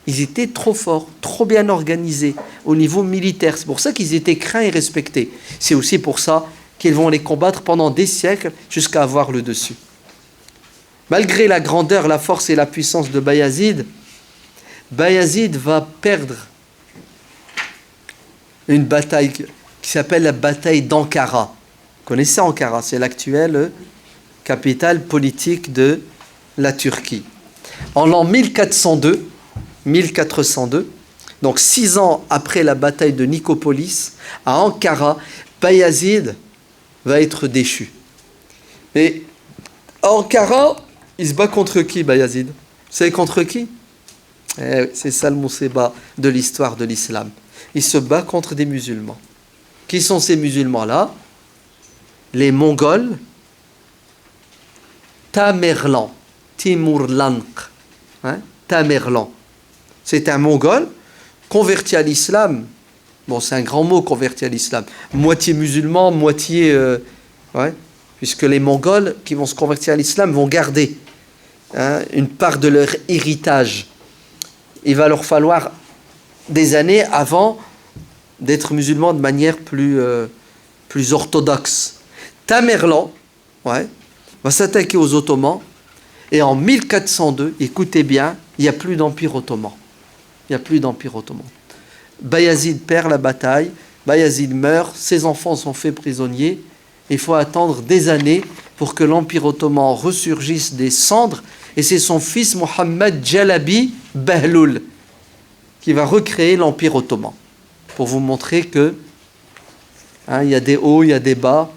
Ils étaient trop forts, trop bien organisés au niveau militaire. C'est pour ça qu'ils étaient craints et respectés. C'est aussi pour ça qu'ils vont les combattre pendant des siècles jusqu'à avoir le dessus. Malgré la grandeur, la force et la puissance de Bayazid, Bayazid va perdre une bataille qui s'appelle la bataille d'Ankara. Vous connaissez Ankara, c'est l'actuelle capitale politique de la Turquie. En l'an 1402, donc 6 ans après la bataille de Nicopolis, à Ankara, Bayazid va être déchu. Et à Ankara, il se bat contre qui, Bayazid ? Vous savez contre qui ? C'est ça le mousseba de l'histoire de l'islam. Il se bat contre des musulmans. Qui sont ces musulmans-là ? Les Mongols, Tamerlan, Timurlank, Tamerlan. C'est un Mongol converti à l'islam. Bon, c'est un grand mot, converti à l'islam. Moitié musulman, moitié... puisque les Mongols qui vont se convertir à l'islam vont garder une part de leur héritage. Il va leur falloir des années avant d'être musulmans de manière plus orthodoxe. Tamerlan va s'attaquer aux Ottomans et en 1402, écoutez bien, il n'y a plus d'empire ottoman. Il n'y a plus d'empire ottoman. Bayazid perd la bataille, Bayazid meurt, ses enfants sont faits prisonniers. Il faut attendre des années pour que l'empire ottoman ressurgisse des cendres et c'est son fils Mohammed Jalabi Bahloul qui va recréer l'empire ottoman pour vous montrer que il y a des hauts, il y a des bas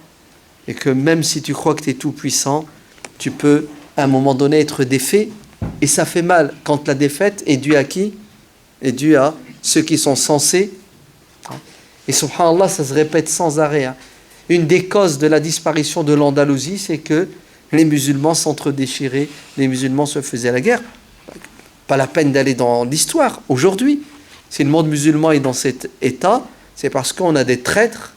et que même si tu crois que tu es tout puissant, tu peux à un moment donné être défait et ça fait mal quand la défaite est due à qui ? Est due à ceux qui sont censés. Et subhanallah, ça se répète sans arrêt. Une des causes de la disparition de l'Andalousie, c'est que les musulmans s'entre-déchiraient, les musulmans se faisaient la guerre. Pas la peine d'aller dans l'histoire. Aujourd'hui, si le monde musulman est dans cet état, c'est parce qu'on a des traîtres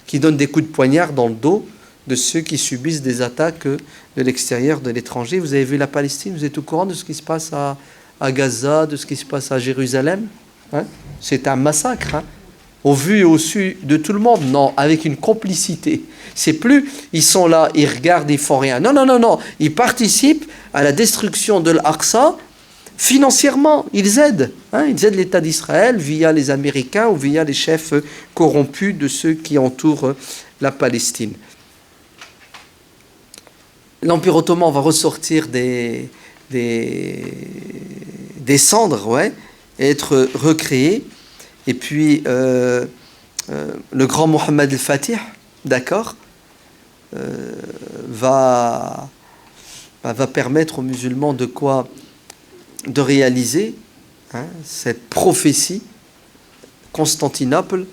qui donnent des coups de poignard dans le dos de ceux qui subissent des attaques de l'extérieur, de l'étranger. Vous avez vu la Palestine, vous êtes au courant de ce qui se passe à Gaza, de ce qui se passe à Jérusalem. C'est un massacre. Au vu et au su de tout le monde, non, avec une complicité. C'est plus, ils sont là, ils regardent, ils font rien. Non, ils participent à la destruction de l'Aqsa financièrement. Ils aident l'État d'Israël via les Américains ou via les chefs corrompus de ceux qui entourent la Palestine. L'Empire ottoman va ressortir des cendres, et être recréé. Et puis, le grand Mohammed al-Fatih, d'accord, va permettre aux musulmans de quoi ? De réaliser cette prophétie, Constantinople.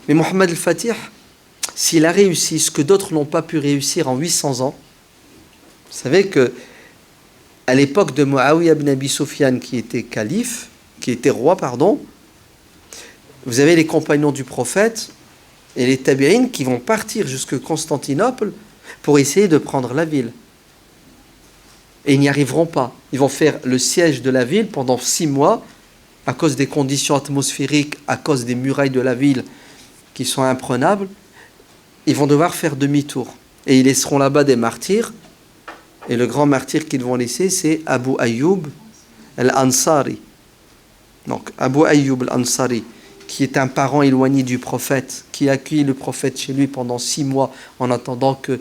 Mais Mohammed al-Fatih, s'il a réussi ce que d'autres n'ont pas pu réussir en 800 ans, vous savez que à l'époque de Muawiyah ibn Abi Sufyan, qui était roi, vous avez les compagnons du prophète et les tabi'in qui vont partir jusque Constantinople pour essayer de prendre la ville. Et ils n'y arriveront pas. Ils vont faire le siège de la ville pendant 6 mois à cause des conditions atmosphériques, à cause des murailles de la ville qui sont imprenables. Ils vont devoir faire demi-tour. Et ils laisseront là-bas des martyrs. Et le grand martyr qu'ils vont laisser, c'est Abu Ayyub al-Ansari. Donc, Abu Ayyub al-Ansari, qui est un parent éloigné du prophète, qui a accueilli le prophète chez lui pendant 6 mois en attendant que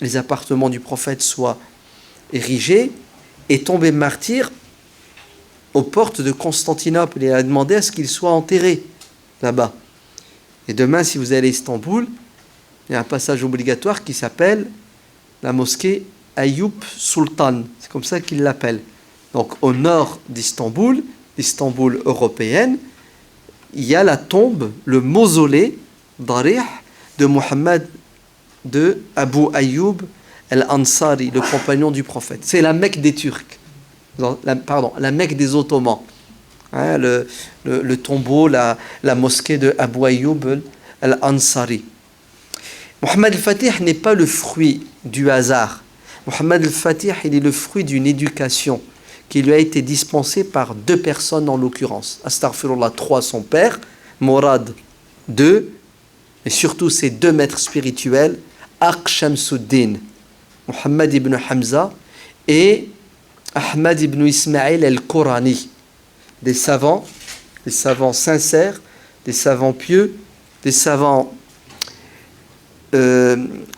les appartements du prophète soient érigés, est tombé martyr aux portes de Constantinople et a demandé à ce qu'il soit enterré là-bas. Et demain, si vous allez à Istanbul, il y a un passage obligatoire qui s'appelle la mosquée Ayyub Sultan. C'est comme ça qu'ils l'appellent. Donc au nord d'Istanbul, l'Istanbul européenne, il y a la tombe, le mausolée Darih de Mohammed de Abu Ayyub al-Ansari, le compagnon du prophète. C'est la Mecque des Turcs. La Mecque des Ottomans. Hein, le tombeau, la mosquée de Abu Ayyub al-Ansari. Mohammed al-Fatih n'est pas le fruit du hasard. Mohammed al-Fatih, il est le fruit d'une éducation qui lui a été dispensée par deux personnes en l'occurrence. Astaghfirullah, 3, son père, Morad, 2, et surtout ses deux maîtres spirituels, Aq Shamsuddin, Mohammed ibn Hamza et Ahmad ibn Ismail al-Qurani, des savants sincères, des savants pieux, des savants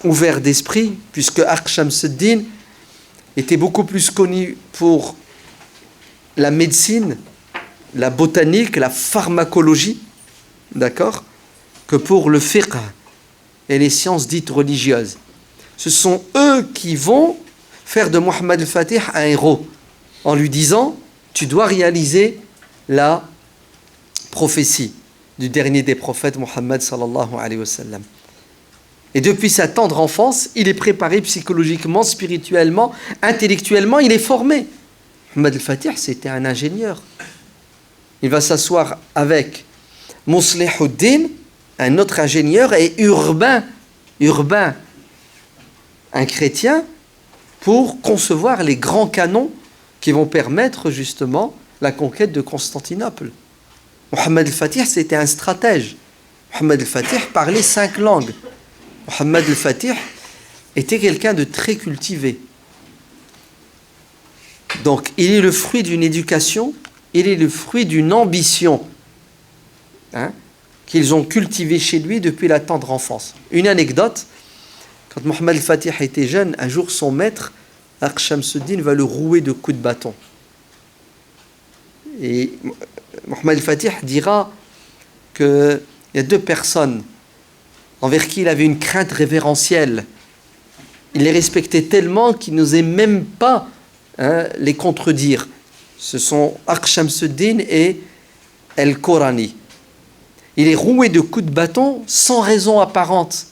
ouverts d'esprit, puisque Aq Shamsuddin était beaucoup plus connu pour la médecine, la botanique, la pharmacologie, d'accord, que pour le fiqh et les sciences dites religieuses. Ce sont eux qui vont faire de Mohammed al-Fatih un héros, en lui disant « Tu dois réaliser la prophétie du dernier des prophètes, Mohammed sallallahu alayhi wa sallam. » Et depuis sa tendre enfance, il est préparé psychologiquement, spirituellement, intellectuellement, il est formé. Mohammed al-Fatih, c'était un ingénieur. Il va s'asseoir avec Muslihuddin, un autre ingénieur, et Urbain, un chrétien, pour concevoir les grands canons qui vont permettre justement la conquête de Constantinople. Mohammed al-Fatih, c'était un stratège. Mohammed al-Fatih parlait 5 langues. Mohammed al-Fatih était quelqu'un de très cultivé. Donc, il est le fruit d'une éducation, il est le fruit d'une ambition qu'ils ont cultivée chez lui depuis la tendre enfance. Une anecdote, quand Mohammed al-Fatih était jeune, un jour son maître, Aq Shamsuddin, va le rouer de coups de bâton. Et Mohammed al-Fatih dira qu'il y a 2 personnes envers qui il avait une crainte révérentielle. Il les respectait tellement qu'il n'osait même pas les contredire. Ce sont Aq Shamsuddin et Al-Qurani. Il est roué de coups de bâton sans raison apparente.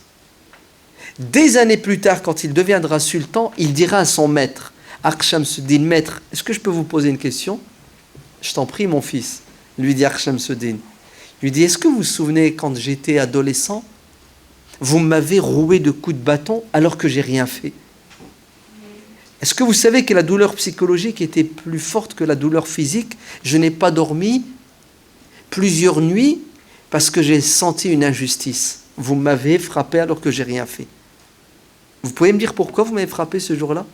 Des années plus tard, quand il deviendra sultan, il dira à son maître, Aq Shamsuddin, maître, est-ce que je peux vous poser une question? Je t'en prie, mon fils, lui dit Aq Shamsuddin. Il lui dit, est-ce que vous vous souvenez quand j'étais adolescent, vous m'avez roué de coups de bâton alors que j'ai rien fait? Est-ce que vous savez que la douleur psychologique était plus forte que la douleur physique? Je n'ai pas dormi plusieurs nuits parce que j'ai senti une injustice. Vous m'avez frappé alors que j'ai rien fait. Vous pouvez me dire pourquoi vous m'avez frappé ce jour-là?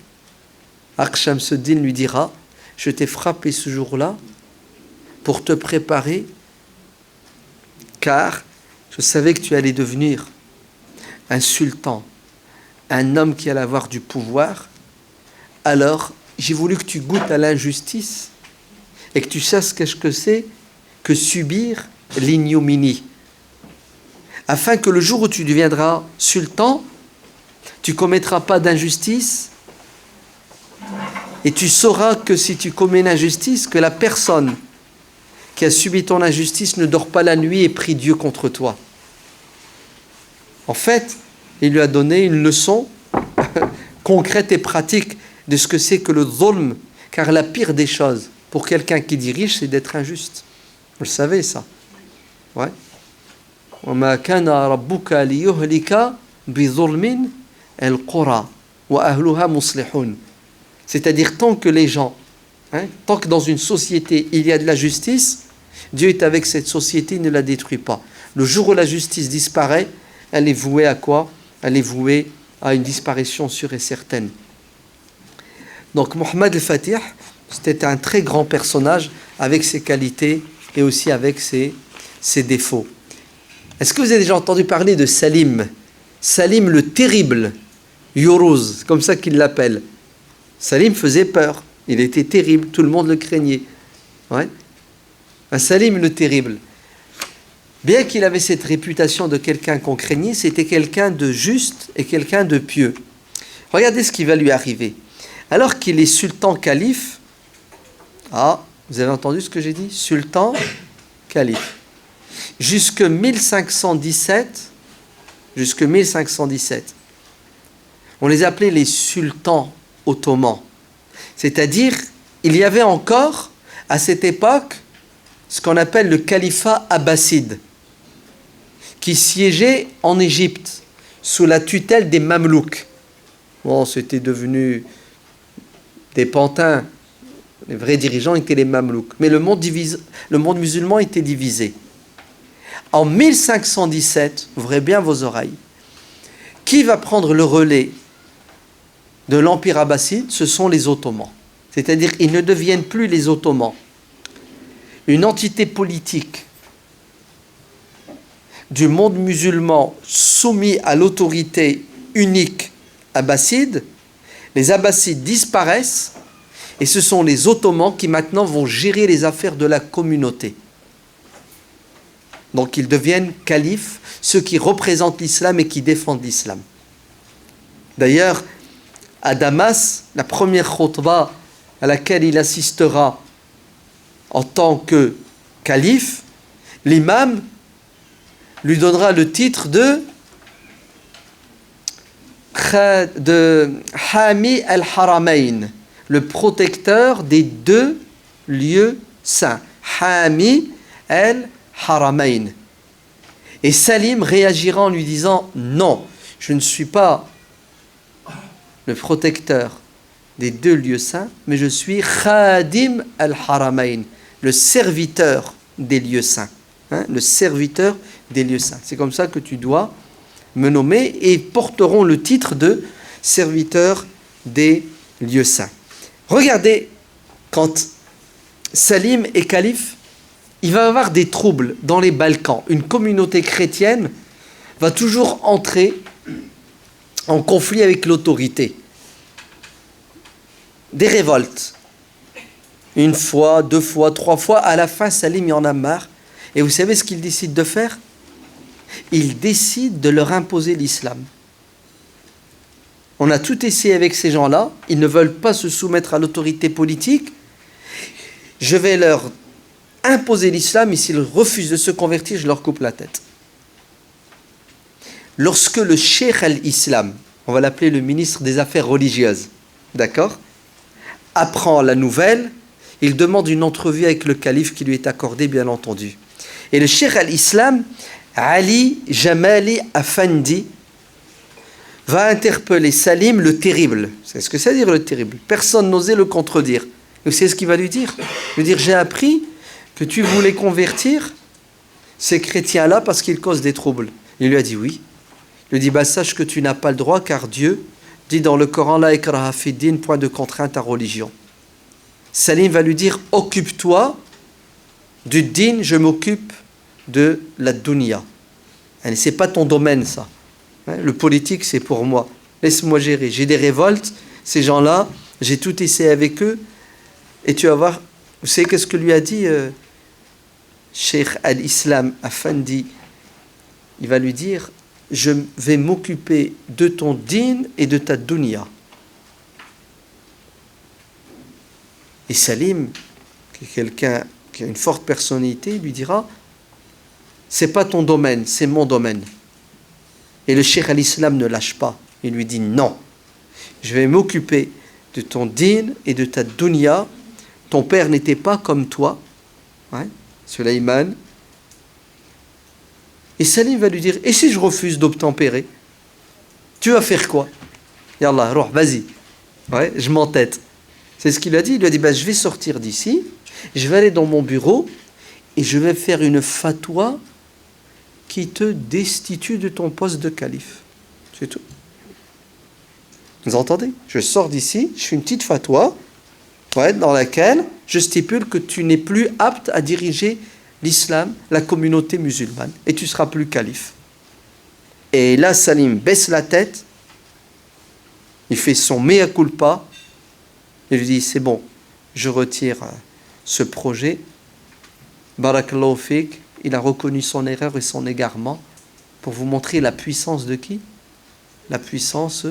Aq Shamsuddin lui dira, je t'ai frappé ce jour-là pour te préparer, car je savais que tu allais devenir un sultan, un homme qui allait avoir du pouvoir. Alors, j'ai voulu que tu goûtes à l'injustice et que tu saches ce que c'est que subir l'ignominie. Afin que le jour où tu deviendras sultan, tu ne commettras pas d'injustice et tu sauras que si tu commets une injustice, que la personne qui a subi ton injustice ne dort pas la nuit et prie Dieu contre toi. En fait, il lui a donné une leçon concrète et pratique de ce que c'est que le dhulm, car la pire des choses pour quelqu'un qui dirige, c'est d'être injuste. Vous le savez, ça. Ouais. وَمَا كَانَ رَبُّكَ لِيُهْلِكَ بِظُلْمٍ الْقُرَى وَأَهْلُهَا مُصْلِحُونَ. C'est-à-dire, tant que les gens, tant que dans une société, il y a de la justice, Dieu est avec cette société, il ne la détruit pas. Le jour où la justice disparaît, elle est vouée à quoi? Elle est vouée à une disparition sûre et certaine. Donc, Mohammed al-Fatih, c'était un très grand personnage avec ses qualités et aussi avec ses défauts. Est-ce que vous avez déjà entendu parler de Salim? Salim le terrible, Yuruz, comme ça qu'il l'appelle. Salim faisait peur. Il était terrible, tout le monde le craignait. Ouais. Un Salim le terrible. Bien qu'il avait cette réputation de quelqu'un qu'on craignait, c'était quelqu'un de juste et quelqu'un de pieux. Regardez ce qui va lui arriver. Alors qu'il est sultan calife, vous avez entendu ce que j'ai dit? Sultan calife. Jusque 1517, on les appelait les sultans ottomans. C'est-à-dire, il y avait encore, à cette époque, ce qu'on appelle le califat abbasside, qui siégeait en Égypte, sous la tutelle des Mamelouks. Bon, c'était devenu des pantins. Les vrais dirigeants étaient les Mamelouks. Mais le monde musulman était divisé. En 1517, ouvrez bien vos oreilles, qui va prendre le relais de l'Empire abbasside? Ce sont les Ottomans. C'est-à-dire, ils ne deviennent plus les Ottomans. Une entité politique du monde musulman soumis à l'autorité unique abbasside, les Abbassides disparaissent et ce sont les Ottomans qui maintenant vont gérer les affaires de la communauté. Donc ils deviennent califes, ceux qui représentent l'islam et qui défendent l'islam. D'ailleurs, à Damas, la première khutba à laquelle il assistera en tant que calife, l'imam lui donnera le titre de Hami al-Haramain, le protecteur des deux lieux saints. Hami al-Haramain. Et Salim réagira en lui disant: non, je ne suis pas le protecteur des deux lieux saints, mais je suis Khadim al-Haramain, le serviteur des lieux saints. Le serviteur des lieux saints. C'est comme ça que tu dois me nommer, et porteront le titre de serviteur des lieux saints. Regardez, quand Salim est calife, il va y avoir des troubles dans les Balkans. Une communauté chrétienne va toujours entrer en conflit avec l'autorité. Des révoltes. Une fois, deux fois, trois fois. À la fin, Salim, il en a marre. Et vous savez ce qu'il décide de faire? Il décide de leur imposer l'islam. On a tout essayé avec ces gens-là. Ils ne veulent pas se soumettre à l'autorité politique. Je vais leur imposer l'islam, et s'ils refusent de se convertir, je leur coupe la tête. Lorsque le Cheikh al-Islam, on va l'appeler le ministre des Affaires religieuses, d'accord, apprend la nouvelle, il demande une entrevue avec le calife qui lui est accordée, bien entendu. Et le Cheikh al-Islam, Ali Jamali Afandi, va interpeller Salim le terrible. C'est ce que ça veut dire, le terrible. Personne n'osait le contredire. Et vous savez ce qu'il va lui dire? Il va lui dire: j'ai appris que tu voulais convertir ces chrétiens-là parce qu'ils causent des troubles. Il lui a dit oui. Il lui dit: sache que tu n'as pas le droit, car Dieu dit dans le Coran: la ikraha fi din, point de contrainte à religion. Salim va lui dire: occupe-toi du din, je m'occupe de la dunya. C'est pas ton domaine, ça. Le politique, c'est pour moi. Laisse-moi gérer. J'ai des révoltes, ces gens-là, j'ai tout essayé avec eux, et tu vas voir. Vous savez qu'est-ce que lui a dit Cheikh al-Islam Afandi? Il va lui dire: je vais m'occuper de ton din et de ta dunya. Et Salim, qui est quelqu'un qui a une forte personnalité, lui dira: c'est pas ton domaine, c'est mon domaine. Et le Cheikh al-Islam ne lâche pas. Il lui dit: non, je vais m'occuper de ton din et de ta dunya. Ton père n'était pas comme toi, Sulayman. Et Salim va lui dire: et si je refuse d'obtempérer, tu vas faire quoi? Yallah, roh, vas-y. Je m'entête. C'est ce qu'il a dit. Il lui a dit: je vais sortir d'ici, je vais aller dans mon bureau et je vais faire une fatwa qui te destitue de ton poste de calife. C'est tout. Vous entendez? Je sors d'ici, je fais une petite fatwa dans laquelle je stipule que tu n'es plus apte à diriger l'islam, la communauté musulmane, et tu seras plus calife. Et là, Salim baisse la tête Il fait son mea culpa. Il lui dit, c'est bon, je retire ce projet. Barakallahu fik, il a reconnu son erreur et son égarement pour vous montrer la puissance de qui? La puissance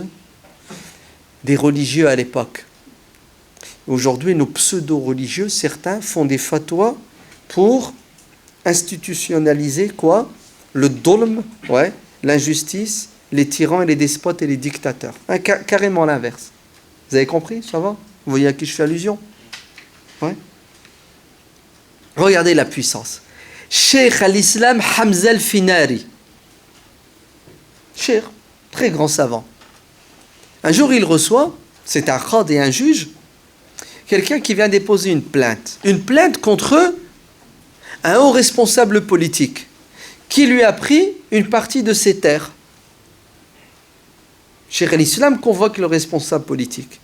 des religieux à l'époque. Aujourd'hui, nos pseudo-religieux, certains font des fatwas pour institutionnaliser quoi? Le dulm, ouais, l'injustice, les tyrans et les despotes et les dictateurs. Carrément l'inverse. Vous avez compris? Ça va? Vous voyez à qui je fais allusion? Ouais. Regardez la puissance. Cheikh al-Islam Hamza al-Finari. Cheikh, très grand savant. Un jour, il reçoit, c'est un khad et un juge, quelqu'un qui vient déposer une plainte. Une plainte contre un haut responsable politique qui lui a pris une partie de ses terres. Cheikh al-Islam convoque le responsable politique.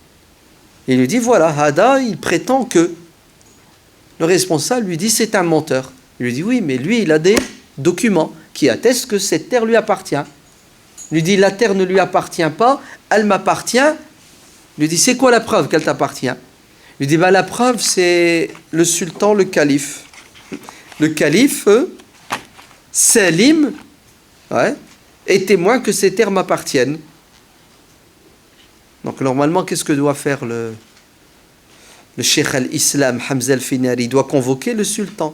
Il lui dit, voilà, Hada, il prétend que. Le responsable lui dit, c'est un menteur. Il lui dit, oui, mais lui, il a des documents qui attestent que cette terre lui appartient. Il lui dit, la terre ne lui appartient pas, elle m'appartient. Il lui dit, c'est quoi la preuve qu'elle t'appartient? Il lui dit, la preuve, c'est le sultan, le calife. Le calife, Salim, ouais, est témoin que ces terres m'appartiennent. Donc normalement, qu'est-ce que doit faire le Cheikh al-Islam, Hamza al-Finari? Il doit convoquer le sultan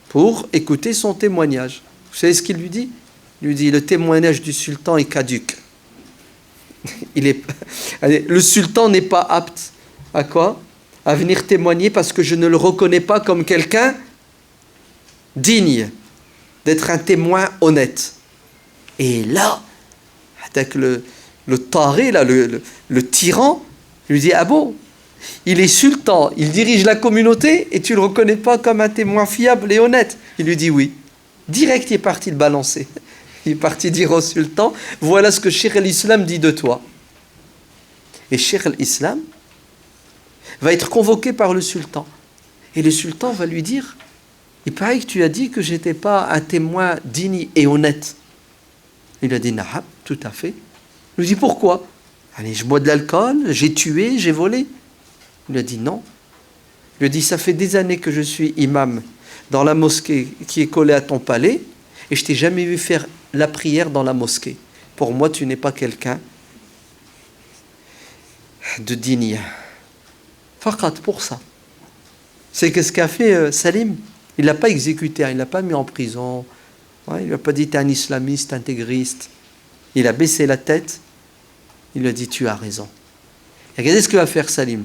pour écouter son témoignage. Vous savez ce qu'il lui dit? Il lui dit, le témoignage du sultan est caduc. Le sultan n'est pas apte à quoi? À venir témoigner parce que je ne le reconnais pas comme quelqu'un digne d'être un témoin honnête. Et là, avec le taré, là, le tyran, lui dit, ah bon, il est sultan, il dirige la communauté et tu ne le reconnais pas comme un témoin fiable et honnête? Il lui dit oui. Direct, il est parti le balancer. Il est parti dire au sultan, voilà ce que Cheikh al-Islam dit de toi. Et Cheikh al-Islam va être convoqué par le sultan. Et le sultan va lui dire, il paraît que tu as dit que je n'étais pas un témoin digne et honnête. Il a dit, nahab, tout à fait. Il lui dit, pourquoi? Allez, je bois de l'alcool, j'ai tué, j'ai volé. Il a dit, non. Il lui a dit, ça fait des années que je suis imam dans la mosquée qui est collée à ton palais et je t'ai jamais vu faire la prière dans la mosquée. Pour moi, tu n'es pas quelqu'un de digne. Faqat, pour ça. C'est ce qu'a fait Salim. Il ne l'a pas exécuté, il ne l'a pas mis en prison. Ouais, il ne lui a pas dit, t'es un islamiste, intégriste. Il a baissé la tête. Il lui a dit, tu as raison. Et regardez ce que va faire Salim.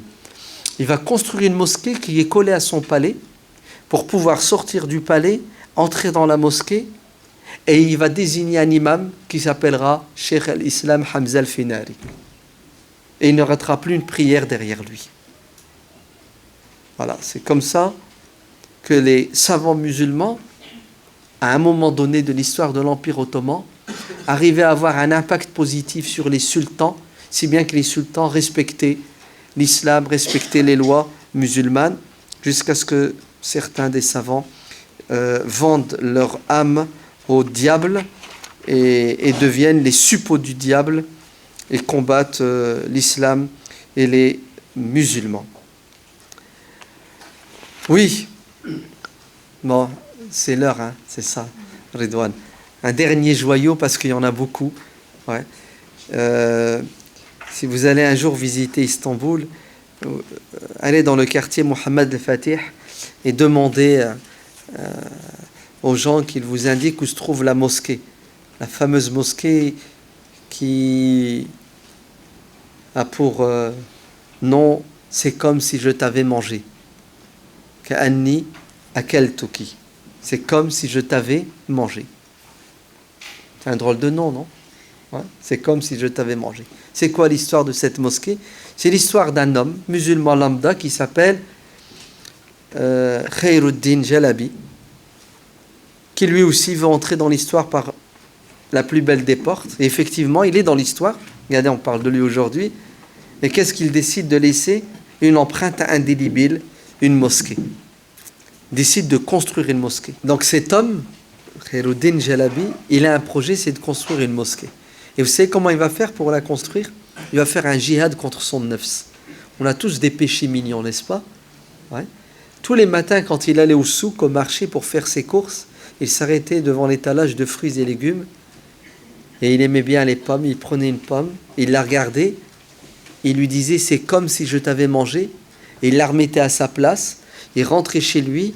Il va construire une mosquée qui est collée à son palais pour pouvoir sortir du palais, entrer dans la mosquée et il va désigner un imam qui s'appellera Cheikh al-Islam Hamza al-Finari. Et il ne ratera plus une prière derrière lui. Voilà, c'est comme ça que les savants musulmans, à un moment donné de l'histoire de l'Empire ottoman, arrivaient à avoir un impact positif sur les sultans, si bien que les sultans respectaient l'islam, respectaient les lois musulmanes, jusqu'à ce que certains des savants vendent leur âme au diable et deviennent les suppôts du diable et combattent l'islam et les musulmans. Oui, bon, c'est l'heure, hein, c'est ça, Ridwan. Un dernier joyau parce qu'il y en a beaucoup. Ouais. Si vous allez un jour visiter Istanbul, allez dans le quartier Mohammed al-Fatih et demandez aux gens qu'ils vous indiquent où se trouve la mosquée. La fameuse mosquée qui a pour nom « C'est comme si je t'avais mangé ». Ka'anni akaltuki. C'est comme si je t'avais mangé. C'est un drôle de nom, non? Ouais, c'est comme si je t'avais mangé. C'est quoi l'histoire de cette mosquée? C'est l'histoire d'un homme musulman lambda qui s'appelle Khairuddin Jalabi, qui lui aussi veut entrer dans l'histoire par la plus belle des portes. Et effectivement, il est dans l'histoire. Regardez, on parle de lui aujourd'hui. Et qu'est-ce qu'il décide de laisser? Une empreinte indélébile, une mosquée. Il décide de construire une mosquée. Donc cet homme, Khairuddin Jalabi, il a un projet, c'est de construire une mosquée. Et vous savez comment il va faire pour la construire? Il va faire un djihad contre son nefs. On a tous des péchés mignons, n'est-ce pas? Ouais. Tous les matins, quand il allait au souk, au marché pour faire ses courses, il s'arrêtait devant l'étalage de fruits et légumes. Et il aimait bien les pommes. Il prenait une pomme, il la regardait. Il lui disait, c'est comme si je t'avais mangé. Et il la remettait à sa place. Il rentrait chez lui.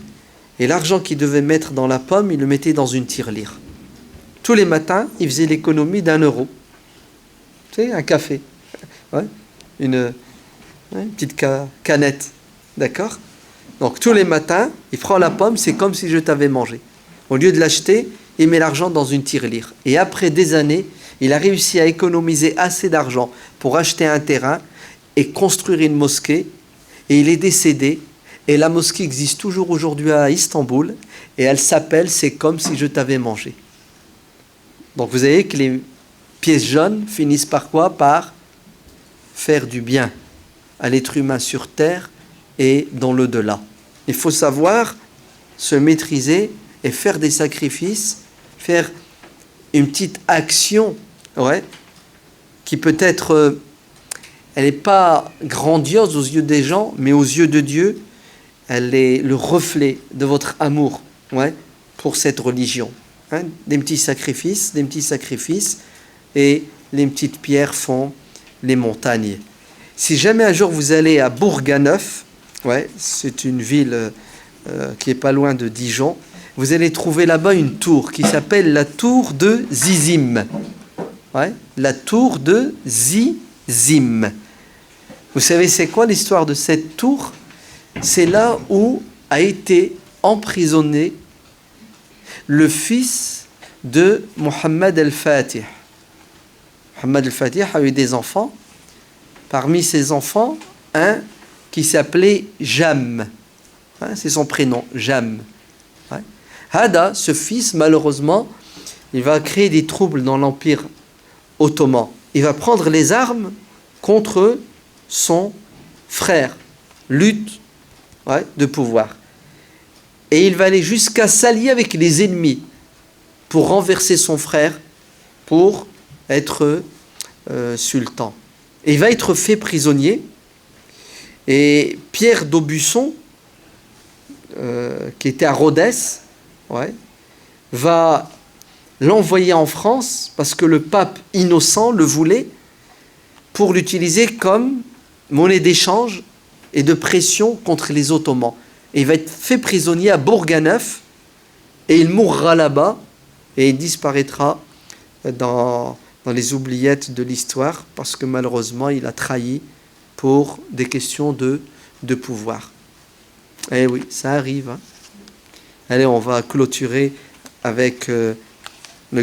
Et l'argent qu'il devait mettre dans la pomme, il le mettait dans une tirelire. Tous les matins, il faisait l'économie d'1 €. Tu sais, un café. Ouais. Une petite canette. D'accord? Donc tous les matins, il prend la pomme, c'est comme si je t'avais mangé. Au lieu de l'acheter, il met l'argent dans une tirelire. Et après des années, il a réussi à économiser assez d'argent pour acheter un terrain et construire une mosquée. Et il est décédé. Et la mosquée existe toujours aujourd'hui à Istanbul. Et elle s'appelle « C'est comme si je t'avais mangé ». Donc vous voyez que les pièces jaunes finissent par quoi? Par faire du bien à l'être humain sur terre et dans l'au-delà. Il faut savoir se maîtriser et faire des sacrifices, faire une petite action, ouais, qui peut-être, elle n'est pas grandiose aux yeux des gens, mais aux yeux de Dieu, elle est le reflet de votre amour, ouais, pour cette religion. Hein, des petits sacrifices, et les petites pierres font les montagnes. Si jamais un jour vous allez à Bourganeuf, ouais, c'est une ville qui est pas loin de Dijon, vous allez trouver là-bas une tour qui s'appelle la tour de Zizim. Ouais, la tour de Zizim. Vous savez c'est quoi l'histoire de cette tour? C'est là où a été emprisonné le fils de Mohammed al-Fatih. Mohammed al-Fatih a eu des enfants. Parmi ses enfants, un qui s'appelait Jam. Hein, c'est son prénom, Jam. Ouais. Hada, ce fils, malheureusement, il va créer des troubles dans l'Empire ottoman. Il va prendre les armes contre son frère. Lutte, ouais, de pouvoir. Et il va aller jusqu'à s'allier avec les ennemis pour renverser son frère, pour être sultan. Et il va être fait prisonnier. Et Pierre d'Aubusson, qui était à Rhodes, ouais, va l'envoyer en France parce que le pape Innocent le voulait pour l'utiliser comme monnaie d'échange et de pression contre les Ottomans. Et il va être fait prisonnier à Bourganeuf et il mourra là-bas et il disparaîtra dans les oubliettes de l'histoire parce que malheureusement il a trahi pour des questions de pouvoir. Eh oui, ça arrive. Hein. Allez, on va clôturer avec le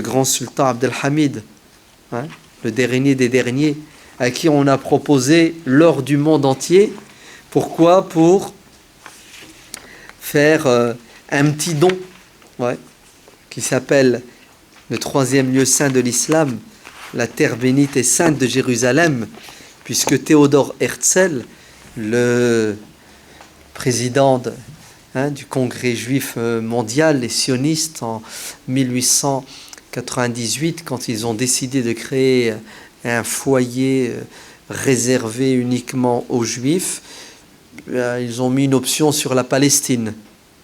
grand sultan Abdelhamid, hein, le dernier des derniers, à qui on a proposé l'or du monde entier. Pourquoi? Pour faire un petit don, ouais, qui s'appelle le 3e lieu saint de l'islam, la terre bénite et sainte de Jérusalem, puisque Théodore Herzl, le président du Congrès juif mondial, les sionistes, en 1898, quand ils ont décidé de créer un foyer réservé uniquement aux juifs, ils ont mis une option sur la Palestine.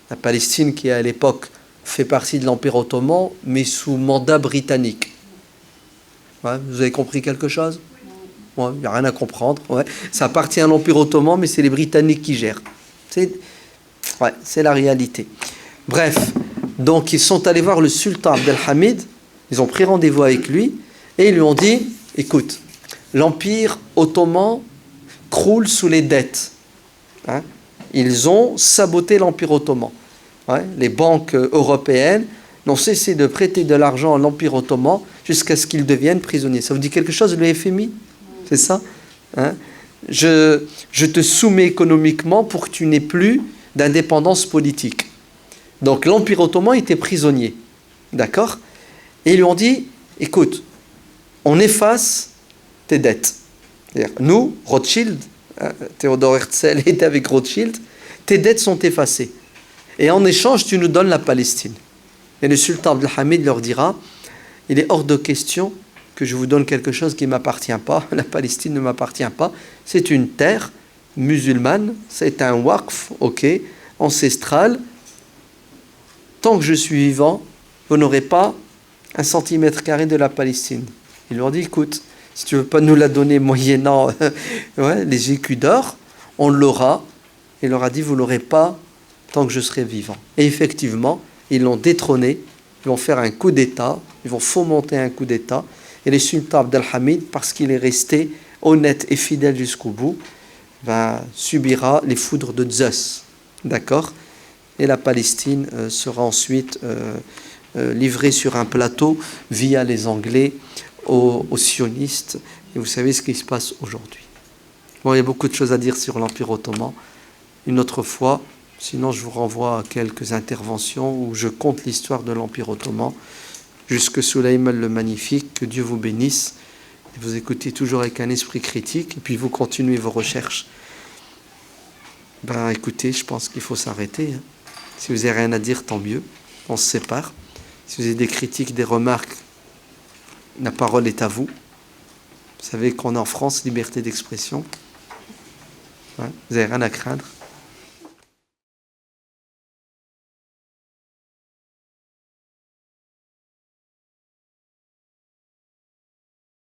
La Palestine qui à l'époque fait partie de l'Empire ottoman, mais sous mandat britannique. Ouais, vous avez compris quelque chose? Il n'y a rien à comprendre. Ouais. Ça appartient à l'Empire ottoman, mais c'est les Britanniques qui gèrent. C'est la réalité. Bref, donc ils sont allés voir le sultan Abdelhamid, ils ont pris rendez-vous avec lui, et ils lui ont dit, écoute, l'Empire ottoman croule sous les dettes. Hein, ils ont saboté l'Empire ottoman. Ouais, les banques européennes n'ont cessé de prêter de l'argent à l'Empire ottoman jusqu'à ce qu'ils deviennent prisonniers. Ça vous dit quelque chose, le FMI? C'est ça, hein? Je te soumets économiquement pour que tu n'aies plus d'indépendance politique. Donc l'Empire ottoman était prisonnier. D'accord? Et ils lui ont dit, écoute, on efface tes dettes. C'est-à-dire, nous, Rothschild, Théodore Herzl était avec Rothschild, tes dettes sont effacées. Et en échange, tu nous donnes la Palestine. Et le sultan Abdelhamid leur dira, il est hors de question que je vous donne quelque chose qui ne m'appartient pas. La Palestine ne m'appartient pas. C'est une terre musulmane, c'est un waqf, ok, ancestral. Tant que je suis vivant, vous n'aurez pas 1 cm² de la Palestine. Il leur dit, écoute, si tu ne veux pas nous la donner moyennant les écus d'or, on l'aura. Il leur a dit, vous ne l'aurez pas tant que je serai vivant. Et effectivement, ils l'ont détrôné, ils vont faire un coup d'État, ils vont fomenter un coup d'État. Et le sultan Abdelhamid, parce qu'il est resté honnête et fidèle jusqu'au bout, subira les foudres de Zeus. D'accord ? Et la Palestine sera ensuite livrée sur un plateau via les Anglais aux sionistes. Et vous savez ce qui se passe aujourd'hui. Bon, il y a beaucoup de choses à dire sur l'Empire ottoman. Une autre fois, sinon je vous renvoie à quelques interventions où je conte l'histoire de l'Empire ottoman jusque Sulayman le Magnifique. Que Dieu vous bénisse. Et vous écoutez toujours avec un esprit critique et puis vous continuez vos recherches. Écoutez, je pense qu'il faut s'arrêter. Si vous n'avez rien à dire, tant mieux. On se sépare. Si vous avez des critiques, des remarques, la parole est à vous. Vous savez qu'on est en France, liberté d'expression. Vous n'avez rien à craindre.